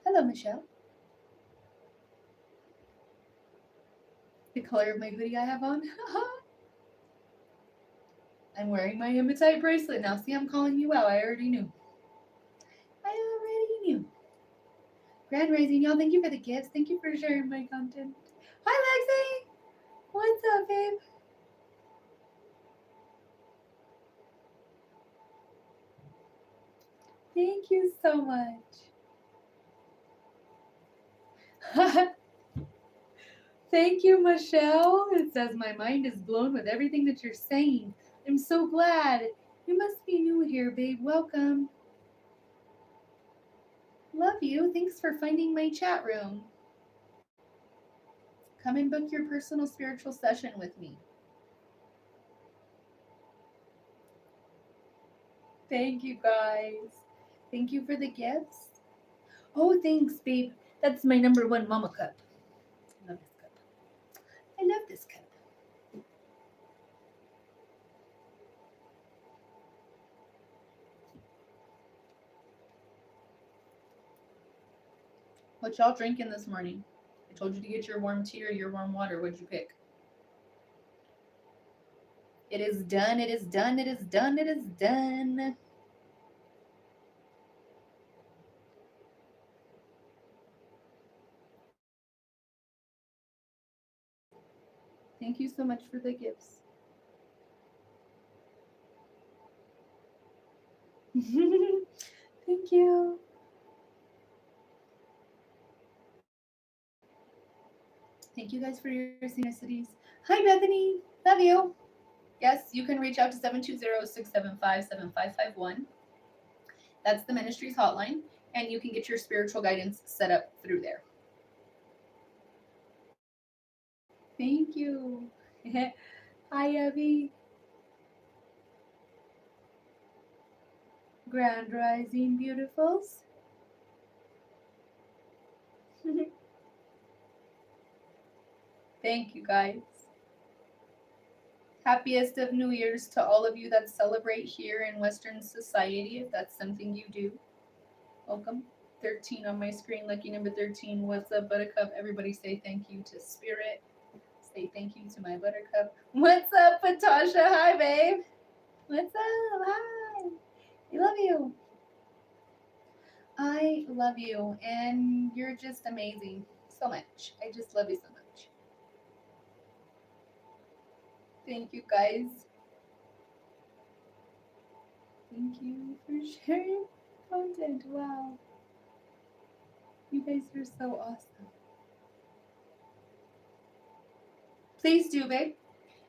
Hello, Michelle. The color of my hoodie I have on. I'm wearing my hematite bracelet now. See, I'm calling you out. I already knew. Grand Rising, y'all. Thank you for the gifts. Thank you for sharing my content. Hi, Lexi. What's up, babe? Thank you so much. Thank you, Michelle. It says, my mind is blown with everything that you're saying. I'm so glad. You must be new here, babe. Welcome. Love you. Thanks for finding my chat room. Come and book your personal spiritual session with me. Thank you, guys. Thank you for the gifts. Oh, thanks, babe. That's my number one mama cup. I love this cup. I love this cup. What y'all drinking this morning? I told you to get your warm tea or your warm water. What'd you pick? It is done. It is done. It is done. It is done. Thank you so much for the gifts. Thank you. Thank you guys for your synchronicities. Hi, Bethany. Love you. Yes, you can reach out to 720-675-7551. That's the ministry's hotline, and you can get your spiritual guidance set up through there. Thank you. Hi, Abby. Grand Rising Beautifuls. Thank you, guys. Happiest of New Year's to all of you that celebrate here in Western society, if that's something you do. Welcome. 13 on my screen, lucky number 13. What's up, Buttercup? Everybody say thank you to Spirit. Say thank you to my Buttercup. What's up, Patasha? Hi, babe. What's up? Hi. I love you. I love you, and you're just amazing so much. I just love you so much. Thank you, guys. Thank you for sharing content. Wow. You guys are so awesome. Please do, babe.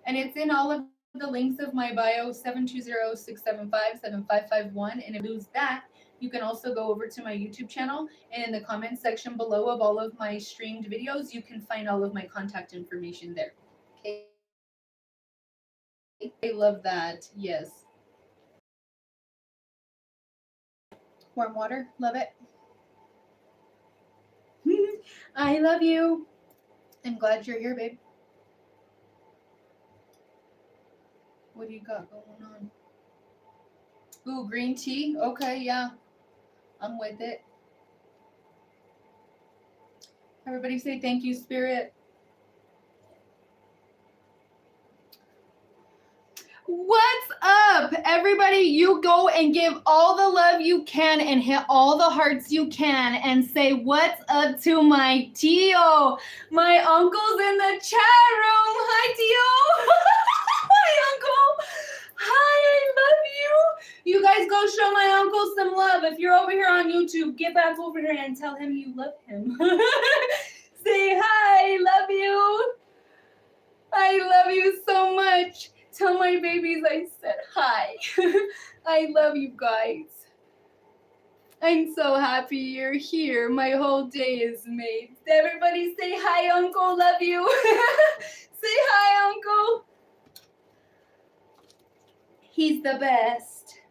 And it's in all of the links of my bio, 720-675-7551. And if you lose that, you can also go over to my YouTube channel, and in the comments section below of all of my streamed videos, you can find all of my contact information there. Okay. I love that. Yes. Warm water. Love it. I love you. I'm glad you're here, babe. What do you got going on? Ooh, green tea? Okay, yeah. I'm with it. Everybody say thank you, Spirit. What's up, everybody? You go and give all the love you can and hit all the hearts you can and say what's up to my Tio. My uncle's in the chat room. Hi, Tio. Hi, Uncle. Hi, I love you. You guys go show my uncle some love. If you're over here on YouTube, get back over here and tell him you love him. Say hi, love you. I love you so much. Tell my babies I said hi. I love you guys. I'm so happy you're here. My whole day is made. Everybody say hi, Uncle. Love you. Say hi, Uncle. He's the best.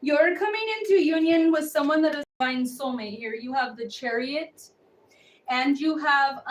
You're coming into union with someone that is a divine soulmate here. You have the Chariot, and you have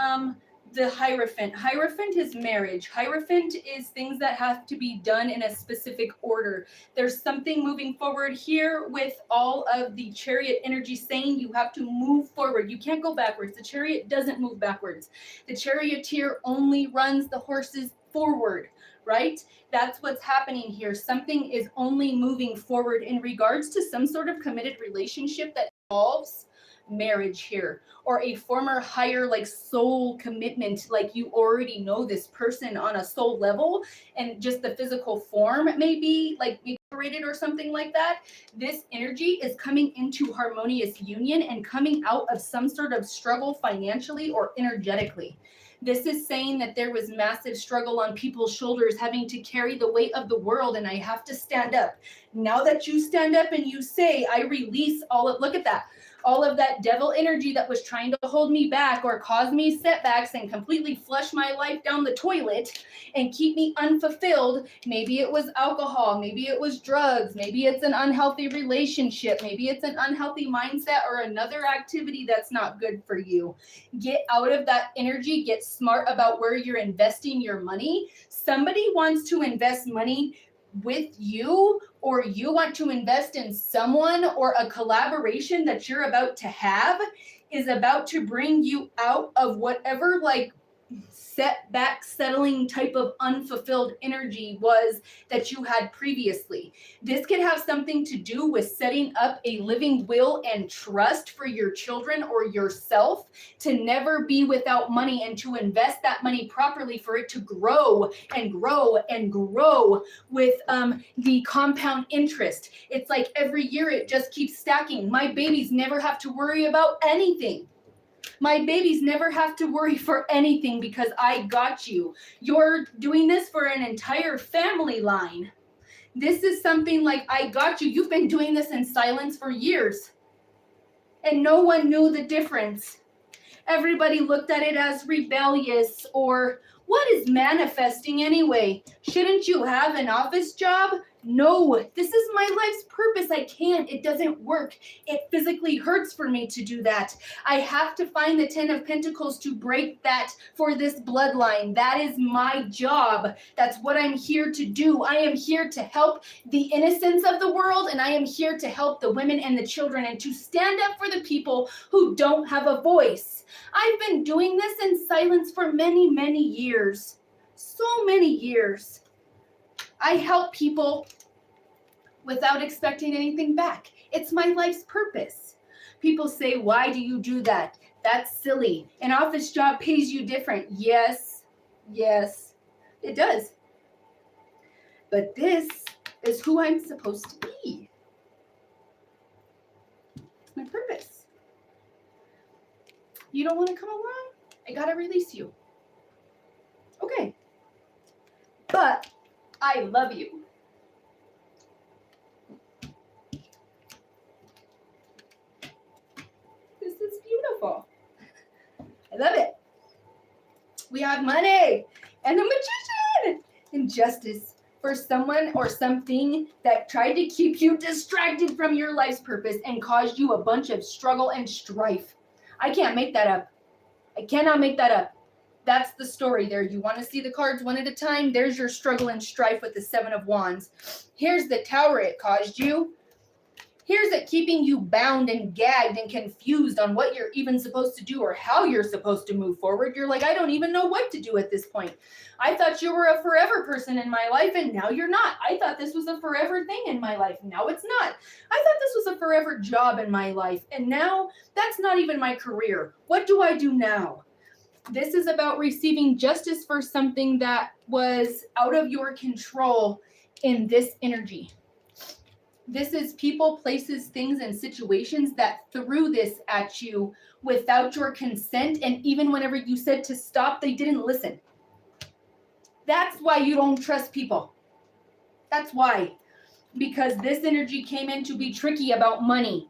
the Hierophant. Hierophant is marriage. Hierophant is things that have to be done in a specific order. There's something moving forward here with all of the Chariot energy saying you have to move forward. You can't go backwards. The Chariot doesn't move backwards. The Charioteer only runs the horses forward, right? That's what's happening here. Something is only moving forward in regards to some sort of committed relationship that involves marriage here, or a former higher like soul commitment, like you already know this person on a soul level, and just the physical form maybe like maybe separated or something like that. This energy is coming into harmonious union and coming out of some sort of struggle financially or energetically. This is saying that there was massive struggle on people's shoulders having to carry the weight of the world, and I have to stand up. Now that you stand up and you say, I release look at that, all of that devil energy that was trying to hold me back or cause me setbacks and completely flush my life down the toilet and keep me unfulfilled. Maybe it was alcohol, maybe it was drugs, maybe it's an unhealthy relationship, maybe it's an unhealthy mindset or another activity that's not good for you. Get out of that energy, get smart about where you're investing your money. Somebody wants to invest money with you, or you want to invest in someone, or a collaboration that you're about to have is about to bring you out of whatever like setback, settling type of unfulfilled energy was that you had previously. This could have something to do with setting up a living will and trust for your children or yourself to never be without money and to invest that money properly for it to grow and grow and grow with the compound interest. It's like every year it just keeps stacking. My babies never have to worry about anything. My babies never have to worry for anything because I got you. You're doing this for an entire family line. This is something like, I got you. You've been doing this in silence for years. And no one knew the difference. Everybody looked at it as rebellious, or what is manifesting anyway? Shouldn't you have an office job? No, this is my life's purpose. I can't. It doesn't work. It physically hurts for me to do that. I have to find the 10 of Pentacles to break that for this bloodline. That is my job. That's what I'm here to do. I am here to help the innocence of the world, and I am here to help the women and the children and to stand up for the people who don't have a voice. I've been doing this in silence for many, many years. So many years. I help people without expecting anything back. It's my life's purpose. People say, why do you do that? That's silly. An office job pays you different. Yes, it does. But this is who I'm supposed to be. It's my purpose. You don't want to come along? I gotta release you. Okay. But I love you. This is beautiful. I love it. We have money and the magician and justice for someone or something that tried to keep you distracted from your life's purpose and caused you a bunch of struggle and strife. I can't make that up. I cannot make that up. That's the story there. You want to see the cards one at a time? There's your struggle and strife with the 7 of Wands. Here's the tower it caused you. Here's it keeping you bound and gagged and confused on what you're even supposed to do or how you're supposed to move forward. You're like, I don't even know what to do at this point. I thought you were a forever person in my life, and now you're not. I thought this was a forever thing in my life. Now it's not. I thought this was a forever job in my life, and now that's not even my career. What do I do now? This is about receiving justice for something that was out of your control in this energy. This is people, places, things, and situations that threw this at you without your consent. And even whenever you said to stop, they didn't listen. That's why you don't trust people. That's why. Because this energy came in to be tricky about money.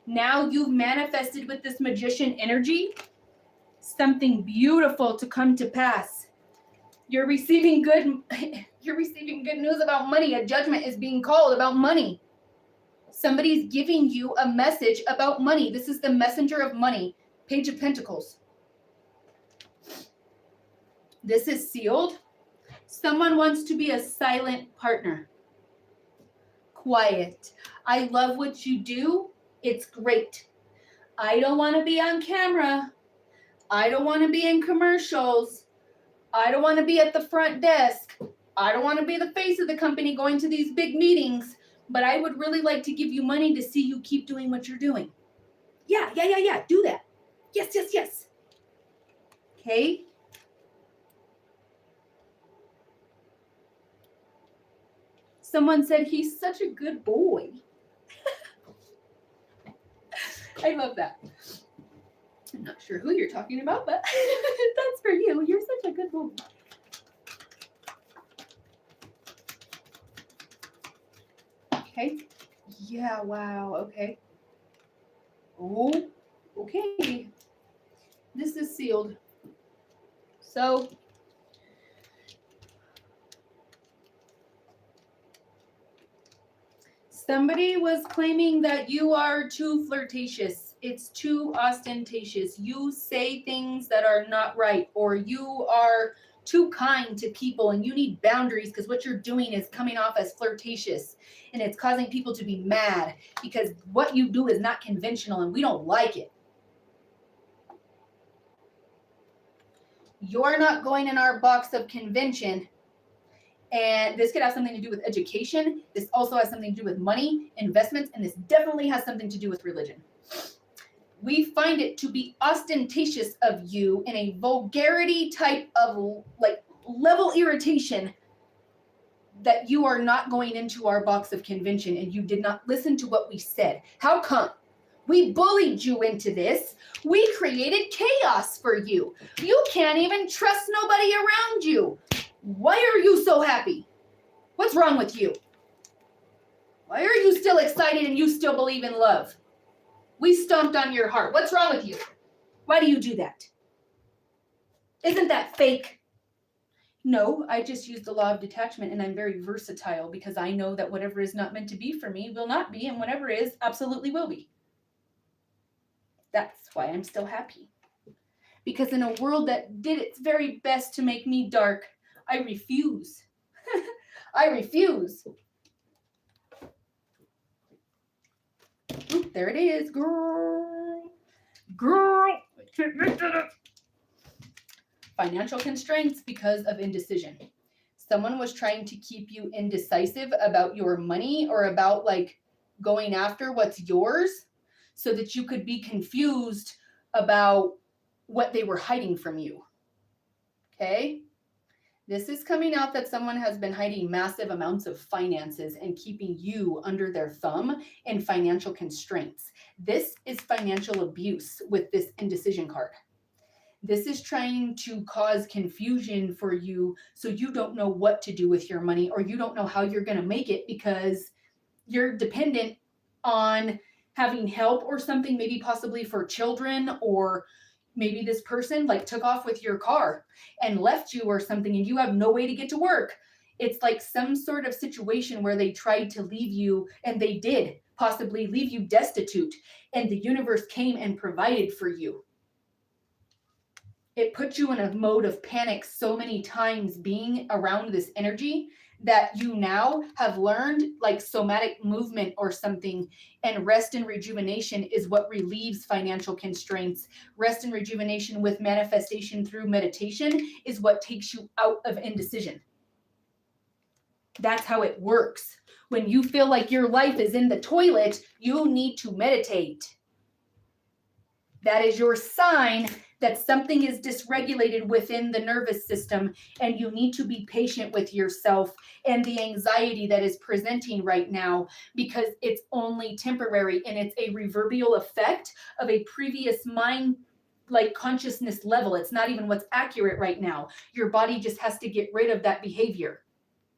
Now you've manifested with this magician energy something beautiful to come to pass. You're receiving good news about money. A judgment is being called about money. Somebody's giving you a message about money. This is the messenger of money. Page of Pentacles. This is sealed. Someone wants to be a silent partner. Quiet. I love what you do. It's great. I don't want to be on camera. I don't want to be in commercials. I don't want to be at the front desk. I don't want to be the face of the company going to these big meetings, but I would really like to give you money to see you keep doing what you're doing. Yeah. Do that. Yes. Okay. Someone said he's such a good boy. I love that. I'm not sure who you're talking about, but that's for you. You're such a good boy. Okay. Yeah, wow. Okay. Oh, okay. This is sealed. So, somebody was claiming that you are too flirtatious. It's too ostentatious. You say things that are not right, or you are too kind to people and you need boundaries because what you're doing is coming off as flirtatious and it's causing people to be mad because what you do is not conventional and we don't like it. You're not going in our box of convention. And this could have something to do with education. This also has something to do with money, investments, and this definitely has something to do with religion. We find it to be ostentatious of you in a vulgarity type of like level irritation that you are not going into our box of convention and you did not listen to what we said. How come? We bullied you into this. We created chaos for you. You can't even trust nobody around you. Why are you so happy? What's wrong with you? Why are you still excited and you still believe in love? We stomped on your heart. What's wrong with you? Why do you do that? Isn't that fake? No, I just use the law of detachment and I'm very versatile because I know that whatever is not meant to be for me will not be and whatever is absolutely will be. That's why I'm still happy. Because in a world that did its very best to make me dark, I refuse. I refuse. Ooh, there it is, girl. Girl. Financial constraints because of indecision. Someone was trying to keep you indecisive about your money or about like going after what's yours so that you could be confused about what they were hiding from you. Okay? This is coming out that someone has been hiding massive amounts of finances and keeping you under their thumb in financial constraints. This is financial abuse with this indecision card. This is trying to cause confusion for you so you don't know what to do with your money or you don't know how you're going to make it because you're dependent on having help or something, maybe possibly for children, or maybe this person like took off with your car and left you or something and you have no way to get to work. It's like some sort of situation where they tried to leave you and they did possibly leave you destitute and the universe came and provided for you. It put you in a mode of panic so many times being around this energy that you now have learned like somatic movement or something, and rest and rejuvenation is what relieves financial constraints. Rest and rejuvenation with manifestation through meditation is what takes you out of indecision. That's how it works. When you feel like your life is in the toilet, you need to meditate. That is your sign that something is dysregulated within the nervous system, and you need to be patient with yourself and the anxiety that is presenting right now because it's only temporary and it's a reverberal effect of a previous mind like consciousness level. It's not even what's accurate right now. Your body just has to get rid of that behavior.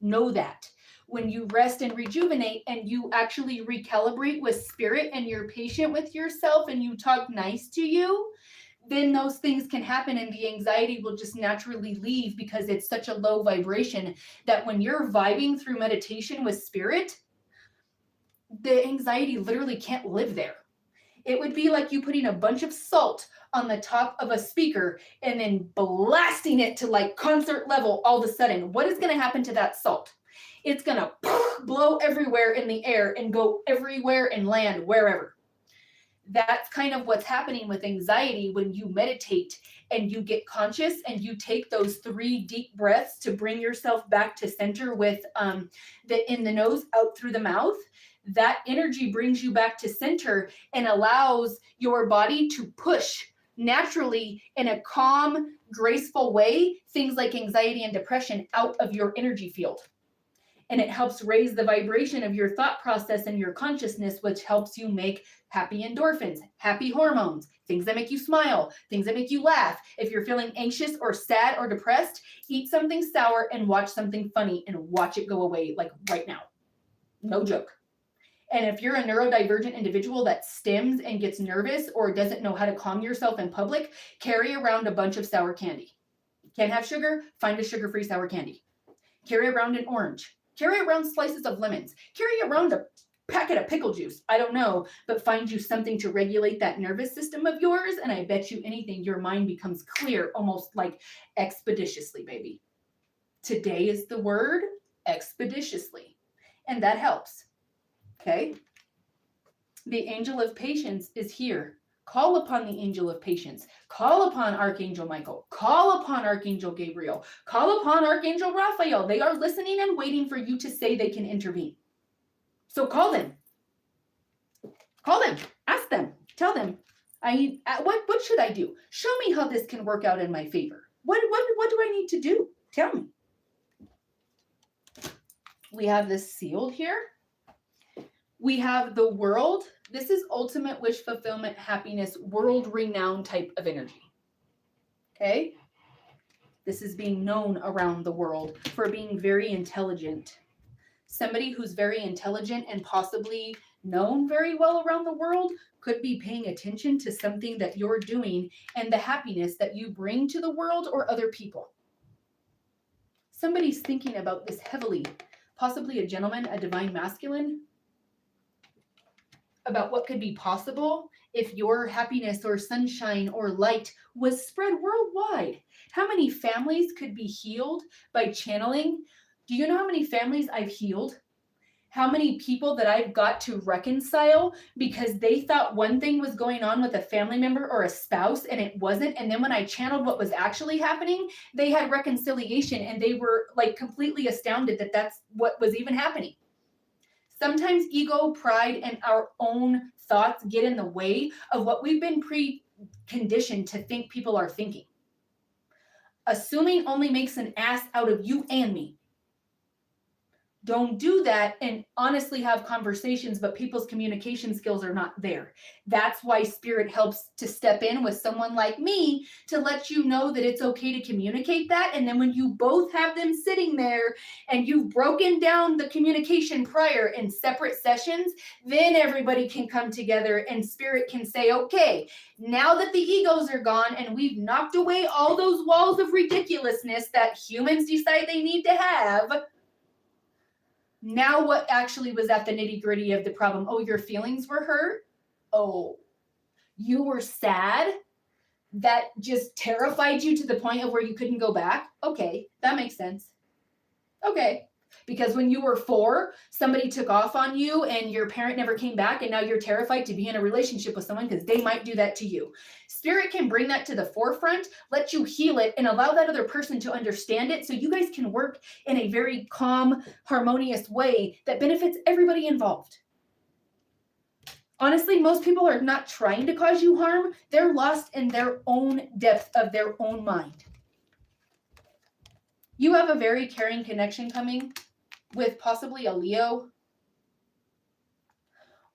Know that. When you rest and rejuvenate and you actually recalibrate with spirit and you're patient with yourself and you talk nice to you, then those things can happen and the anxiety will just naturally leave because it's such a low vibration that when you're vibing through meditation with spirit, the anxiety literally can't live there. It would be like you putting a bunch of salt on the top of a speaker and then blasting it to like concert level all of a sudden. What is going to happen to that salt? It's going to blow everywhere in the air and go everywhere and land wherever. That's kind of what's happening with anxiety when you meditate and you get conscious and you take those 3 deep breaths to bring yourself back to center with the in the nose, out through the mouth. That energy brings you back to center and allows your body to push naturally in a calm, graceful way, things like anxiety and depression out of your energy field. And it helps raise the vibration of your thought process and your consciousness, which helps you make happy endorphins, happy hormones, things that make you smile, things that make you laugh. If you're feeling anxious or sad or depressed, eat something sour and watch something funny and watch it go away, like right now. No joke. And if you're a neurodivergent individual that stims and gets nervous or doesn't know how to calm yourself in public, carry around a bunch of sour candy. Can't have sugar? Find a sugar-free sour candy. Carry around an orange. Carry around slices of lemons. Carry around a packet of pickle juice. I don't know, but find you something to regulate that nervous system of yours, and I bet you anything, your mind becomes clear almost like expeditiously, baby. Today is the word, expeditiously, and that helps. Okay? The angel of patience is here. Call upon the angel of patience. Call upon Archangel Michael. Call upon Archangel Gabriel. Call upon Archangel Raphael. They are listening and waiting for you to say they can intervene. So call them. Call them. Ask them. Tell them. What should I do? Show me how this can work out in my favor. What do I need to do? Tell me. We have this sealed here. We have the world. This is ultimate wish fulfillment, happiness, world-renowned type of energy. Okay? This is being known around the world for being very intelligent. Somebody who's very intelligent and possibly known very well around the world could be paying attention to something that you're doing and the happiness that you bring to the world or other people. Somebody's thinking about this heavily, possibly a gentleman, a divine masculine, about what could be possible if your happiness or sunshine or light was spread worldwide. How many families could be healed by channeling? Do you know how many families I've healed? How many people that I've got to reconcile because they thought one thing was going on with a family member or a spouse and it wasn't. And then when I channeled what was actually happening, they had reconciliation and they were like completely astounded that that's what was even happening. Sometimes ego, pride, and our own thoughts get in the way of what we've been preconditioned to think people are thinking. Assuming only makes an ass out of you and me. Don't do that and honestly have conversations, but people's communication skills are not there. That's why spirit helps to step in with someone like me to let you know that it's okay to communicate that. And then when you both have them sitting there and you've broken down the communication prior in separate sessions, then everybody can come together and spirit can say, okay, now that the egos are gone and we've knocked away all those walls of ridiculousness that humans decide they need to have, now what actually was at the nitty-gritty of the problem? Oh, your feelings were hurt? Oh, you were sad? That just terrified you to the point of where you couldn't go back? Okay, that makes sense. Okay, because when you were 4, somebody took off on you and your parent never came back and now you're terrified to be in a relationship with someone because they might do that to you. Spirit can bring that to the forefront, let you heal it, and allow that other person to understand it so you guys can work in a very calm, harmonious way that benefits everybody involved. Honestly, most people are not trying to cause you harm. They're lost in their own depth of their own mind. You have a very caring connection coming with possibly a Leo,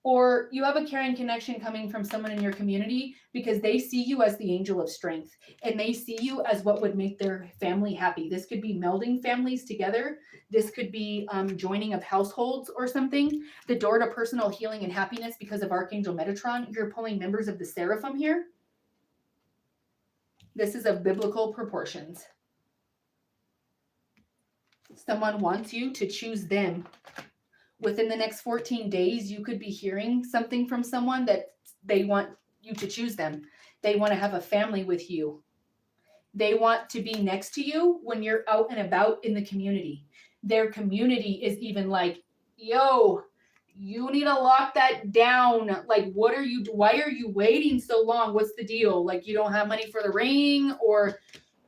or you have a caring connection coming from someone in your community because they see you as the angel of strength and they see you as what would make their family happy. This could be melding families together. This could be joining of households or something. The door to personal healing and happiness because of Archangel Metatron. You're pulling members of the Seraphim here. This is of biblical proportions. Someone wants you to choose them. Within the next 14 days, you could be hearing something from someone that they want you to choose them. They want to have a family with you. They want to be next to you when you're out and about in the community. Their community is even like, yo, you need to lock that down. Like, why are you waiting so long? What's the deal? Like, you don't have money for the ring, or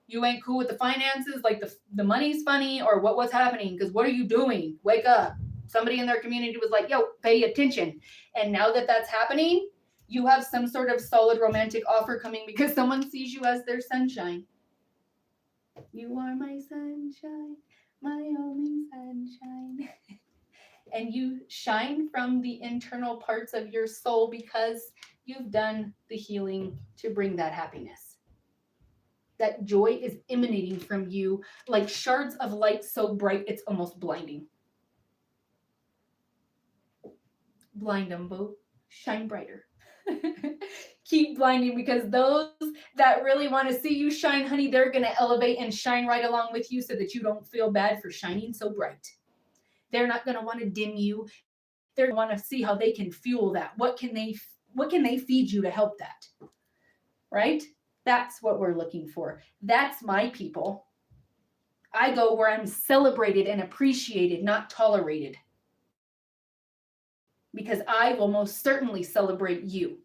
you ain't cool with the finances, like the money's funny, or what's happening? Because what are you doing? Wake up. Somebody in their community was like, yo, pay attention. And now that that's happening, you have some sort of solid romantic offer coming because someone sees you as their sunshine. You are my sunshine. only sunshine. And you shine from the internal parts of your soul because you've done the healing to bring that happiness. That joy is emanating from you like shards of light so bright it's almost blinding. Blind them, boo. Shine brighter. Keep blinding, because those that really want to see you shine, honey, they're going to elevate and shine right along with you so that you don't feel bad for shining so bright. They're not going to want to dim you. They're going to want to see how they can fuel that. What can they feed you to help that? Right? That's what we're looking for. That's my people. I go where I'm celebrated and appreciated, not tolerated. Because I will most certainly celebrate you.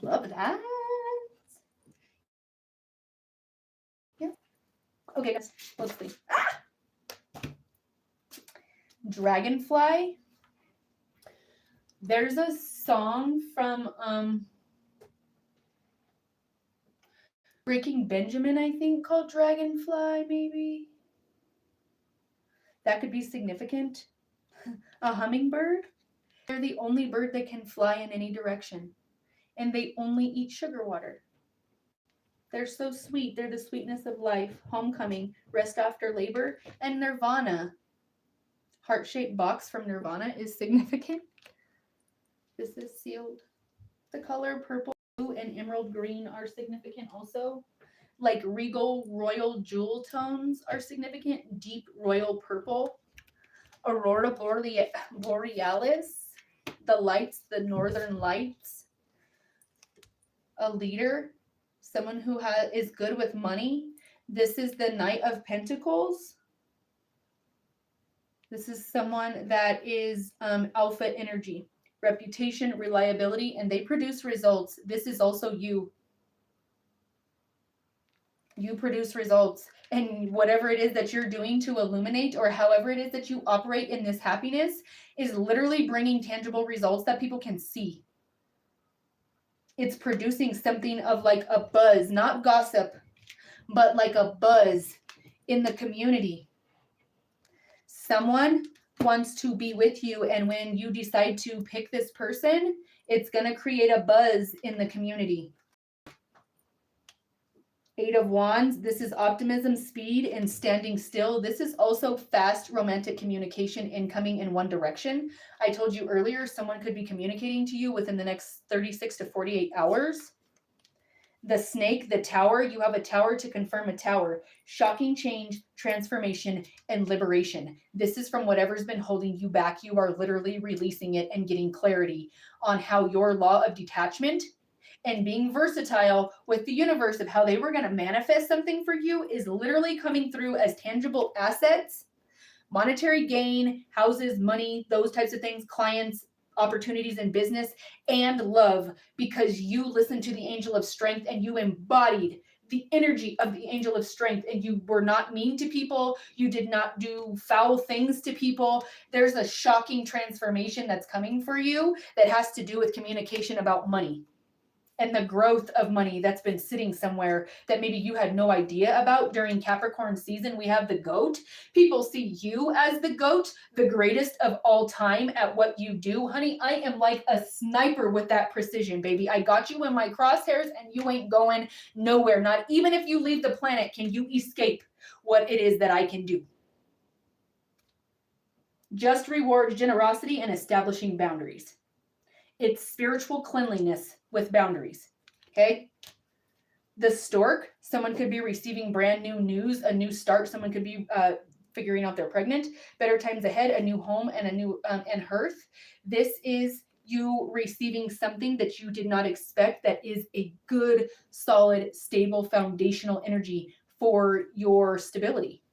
Love that. Yeah. Okay, guys, let's see. Dragonfly. There's a song from Breaking Benjamin, I think, called Dragonfly, maybe. That could be significant. A hummingbird. They're the only bird that can fly in any direction. And they only eat sugar water. They're so sweet. They're the sweetness of life. Homecoming, rest after labor, and Nirvana. Heart-shaped box from Nirvana is significant. This is sealed. The color purple, blue, and emerald green are significant also. Like regal royal jewel tones are significant. Deep royal purple. Aurora borealis. The lights, the northern lights. A leader. Someone who is good with money. This is the Knight of Pentacles. This is someone that is alpha energy, reputation, reliability, and they produce results. This is also you. You produce results. And whatever it is that you're doing to illuminate, or however it is that you operate in this happiness, is literally bringing tangible results that people can see. It's producing something of like a buzz, not gossip, but like a buzz in the community. Someone wants to be with you, and when you decide to pick this person, it's going to create a buzz in the community. Eight of Wands, this is optimism, speed, and standing still. This is also fast romantic communication incoming in one direction. I told you earlier, someone could be communicating to you within the next 36 to 48 hours. The snake, the tower, you have a tower to confirm a tower. Shocking change, transformation, and liberation. This is from whatever's been holding you back. You are literally releasing it and getting clarity on how your law of detachment and being versatile with the universe of how they were going to manifest something for you is literally coming through as tangible assets, monetary gain, houses, money, those types of things, clients, opportunities in business, and love, because you listened to the angel of strength and you embodied the energy of the angel of strength, and you were not mean to people. You did not do foul things to people. There's a shocking transformation that's coming for you that has to do with communication about money and the growth of money that's been sitting somewhere that maybe you had no idea about. During Capricorn season, we have the goat. People see you as the goat, the greatest of all time at what you do. Honey, I am like a sniper with that precision, baby. I got you in my crosshairs and you ain't going nowhere. Not even if you leave the planet can you escape what it is that I can do. Just reward generosity and establishing boundaries. It's spiritual cleanliness with boundaries, okay? The stork, someone could be receiving brand new news, a new start. Someone could be figuring out they're pregnant. Better times ahead, a new home and a new and hearth. This is you receiving something that you did not expect that is a good, solid, stable, foundational energy for your stability.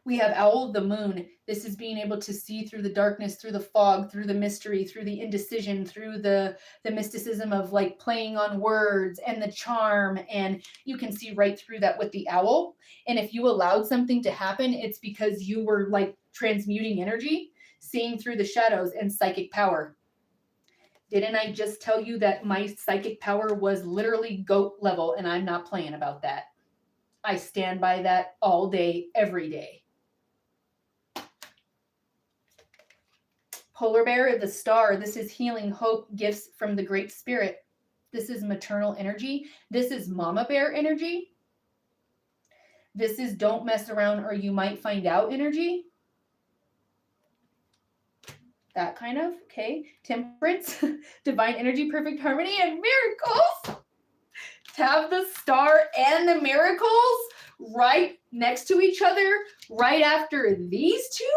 We have Owl, the moon. This is being able to see through the darkness, through the fog, through the mystery, through the indecision, through the mysticism of like playing on words and the charm. And you can see right through that with the owl. And if you allowed something to happen, it's because you were like transmuting energy, seeing through the shadows, and psychic power. Didn't I just tell you that my psychic power was literally GOAT level, and I'm not playing about that? I stand by that all day, every day. Polar bear, the star. This is healing, hope, gifts from the Great Spirit. This is maternal energy. This is mama bear energy. This is don't mess around or you might find out energy. That kind of, okay. Temperance, divine energy, perfect harmony, and miracles. To have the star and the miracles right next to each other, right after these two,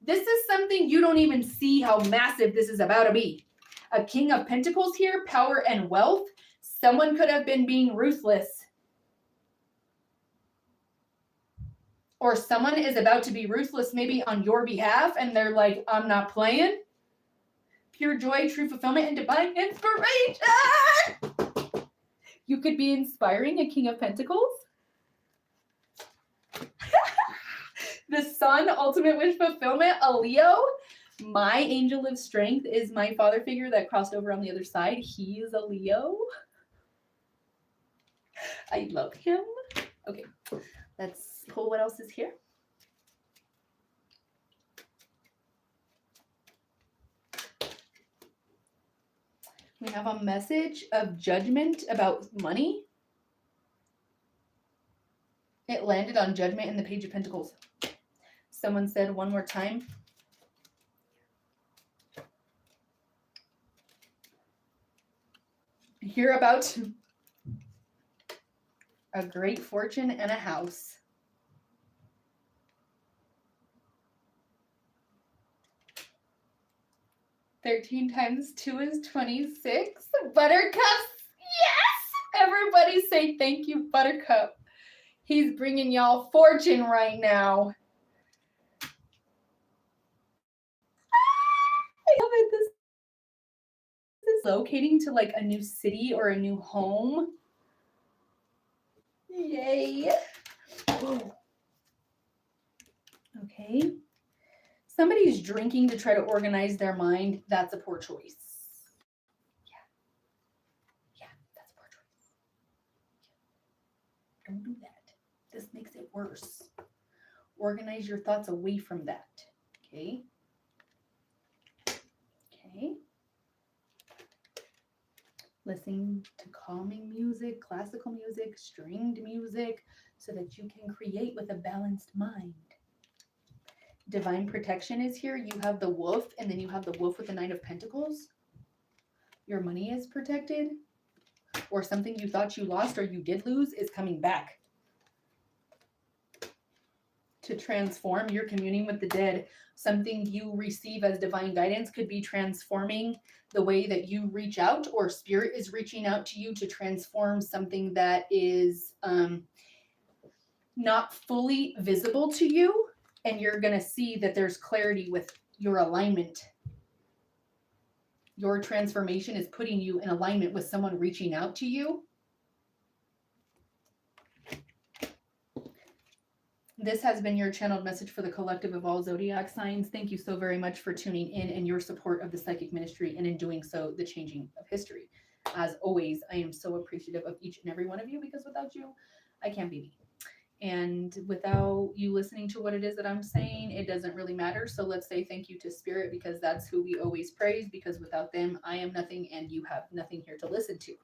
this is something you don't even see how massive this is about to be. A King of Pentacles here, power and wealth. Someone could have been being ruthless. Or someone is about to be ruthless maybe on your behalf, and they're like, I'm not playing. Pure joy, true fulfillment, and divine inspiration. You could be inspiring a King of Pentacles. The Sun, ultimate wish fulfillment, a Leo. My angel of strength is my father figure that crossed over on the other side. He is a Leo. I love him. Okay, let's pull what else is here. We have a message of judgment about money. It landed on judgment in the Page of Pentacles. Someone said one more time. Hear about a great fortune and a house. $13 times 2 is 26. Buttercups, yes! Everybody say thank you, Buttercup. He's bringing y'all fortune right now. I love it. This is locating to like a new city or a new home. Yay. Whoa. Okay. Somebody's drinking to try to organize their mind. That's a poor choice. Yeah, that's a poor choice. Don't do that. This makes it worse. Organize your thoughts away from that. Okay. Okay. Listening to calming music, classical music, stringed music, so that you can create with a balanced mind. Divine protection is here. You have the wolf, and then you have the wolf with the Knight of Pentacles. Your money is protected, or something you thought you lost or you did lose is coming back. To transform, you're communing with the dead. Something you receive as divine guidance could be transforming the way that you reach out, or spirit is reaching out to you to transform something that is not fully visible to you. And you're going to see that there's clarity with your alignment. Your transformation is putting you in alignment with someone reaching out to you. This has been your channeled message for the collective of all zodiac signs. Thank you so very much for tuning in and your support of the Psychic Ministry, and in doing so, the changing of history. As always, I am so appreciative of each and every one of you, because without you, I can't be me. And without you listening to what it is that I'm saying, it doesn't really matter. So let's say thank you to Spirit, because that's who we always praise, because without them, I am nothing and you have nothing here to listen to.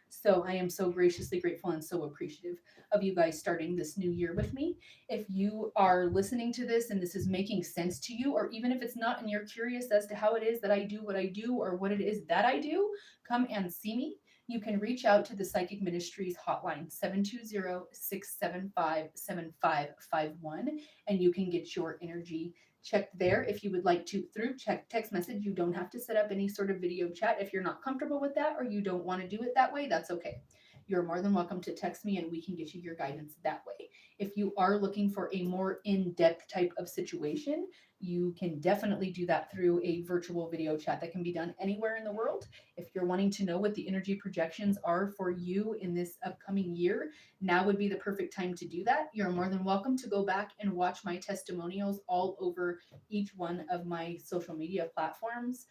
So I am so graciously grateful and so appreciative of you guys starting this new year with me. If you are listening to this and this is making sense to you, or even if it's not and you're curious as to how it is that I do what I do, or what it is that I do, come and see me. You can reach out to the Psychic Ministries hotline, 720-675-7551, and you can get your energy checked there if you would like to through text message. You don't have to set up any sort of video chat if you're not comfortable with that, or you don't want to do it that way. That's okay. You're more than welcome to text me and we can get you your guidance that way. If you are looking for a more in-depth type of situation, you can definitely do that through a virtual video chat that can be done anywhere in the world. If you're wanting to know what the energy projections are for you in this upcoming year, now would be the perfect time to do that. You're more than welcome to go back and watch my testimonials all over each one of my social media platforms.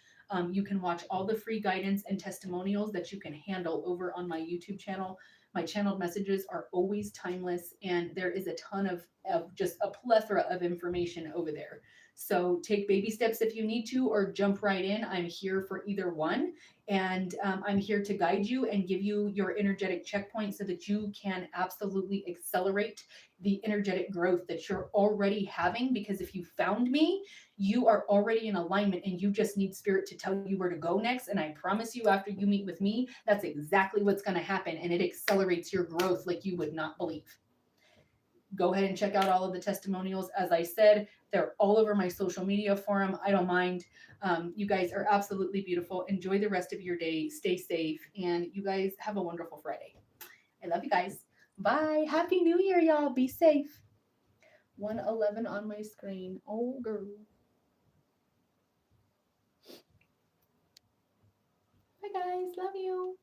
You can watch all the free guidance and testimonials that you can handle over on my YouTube channel. My channeled messages are always timeless, and there is a ton of just a plethora of information over there. So take baby steps if you need to, or jump right in. I'm here for either one. And I'm here to guide you and give you your energetic checkpoint so that you can absolutely accelerate the energetic growth that you're already having. Because if you found me, you are already in alignment and you just need spirit to tell you where to go next. And I promise you, after you meet with me, that's exactly what's going to happen. And it accelerates your growth like you would not believe. Go ahead and check out all of the testimonials. As I said, they're all over my social media forum. I don't mind. You guys are absolutely beautiful. Enjoy the rest of your day. Stay safe. And you guys have a wonderful Friday. I love you guys. Bye. Happy New Year, y'all. Be safe. 111 on my screen. Oh, girl. Bye, guys. Love you.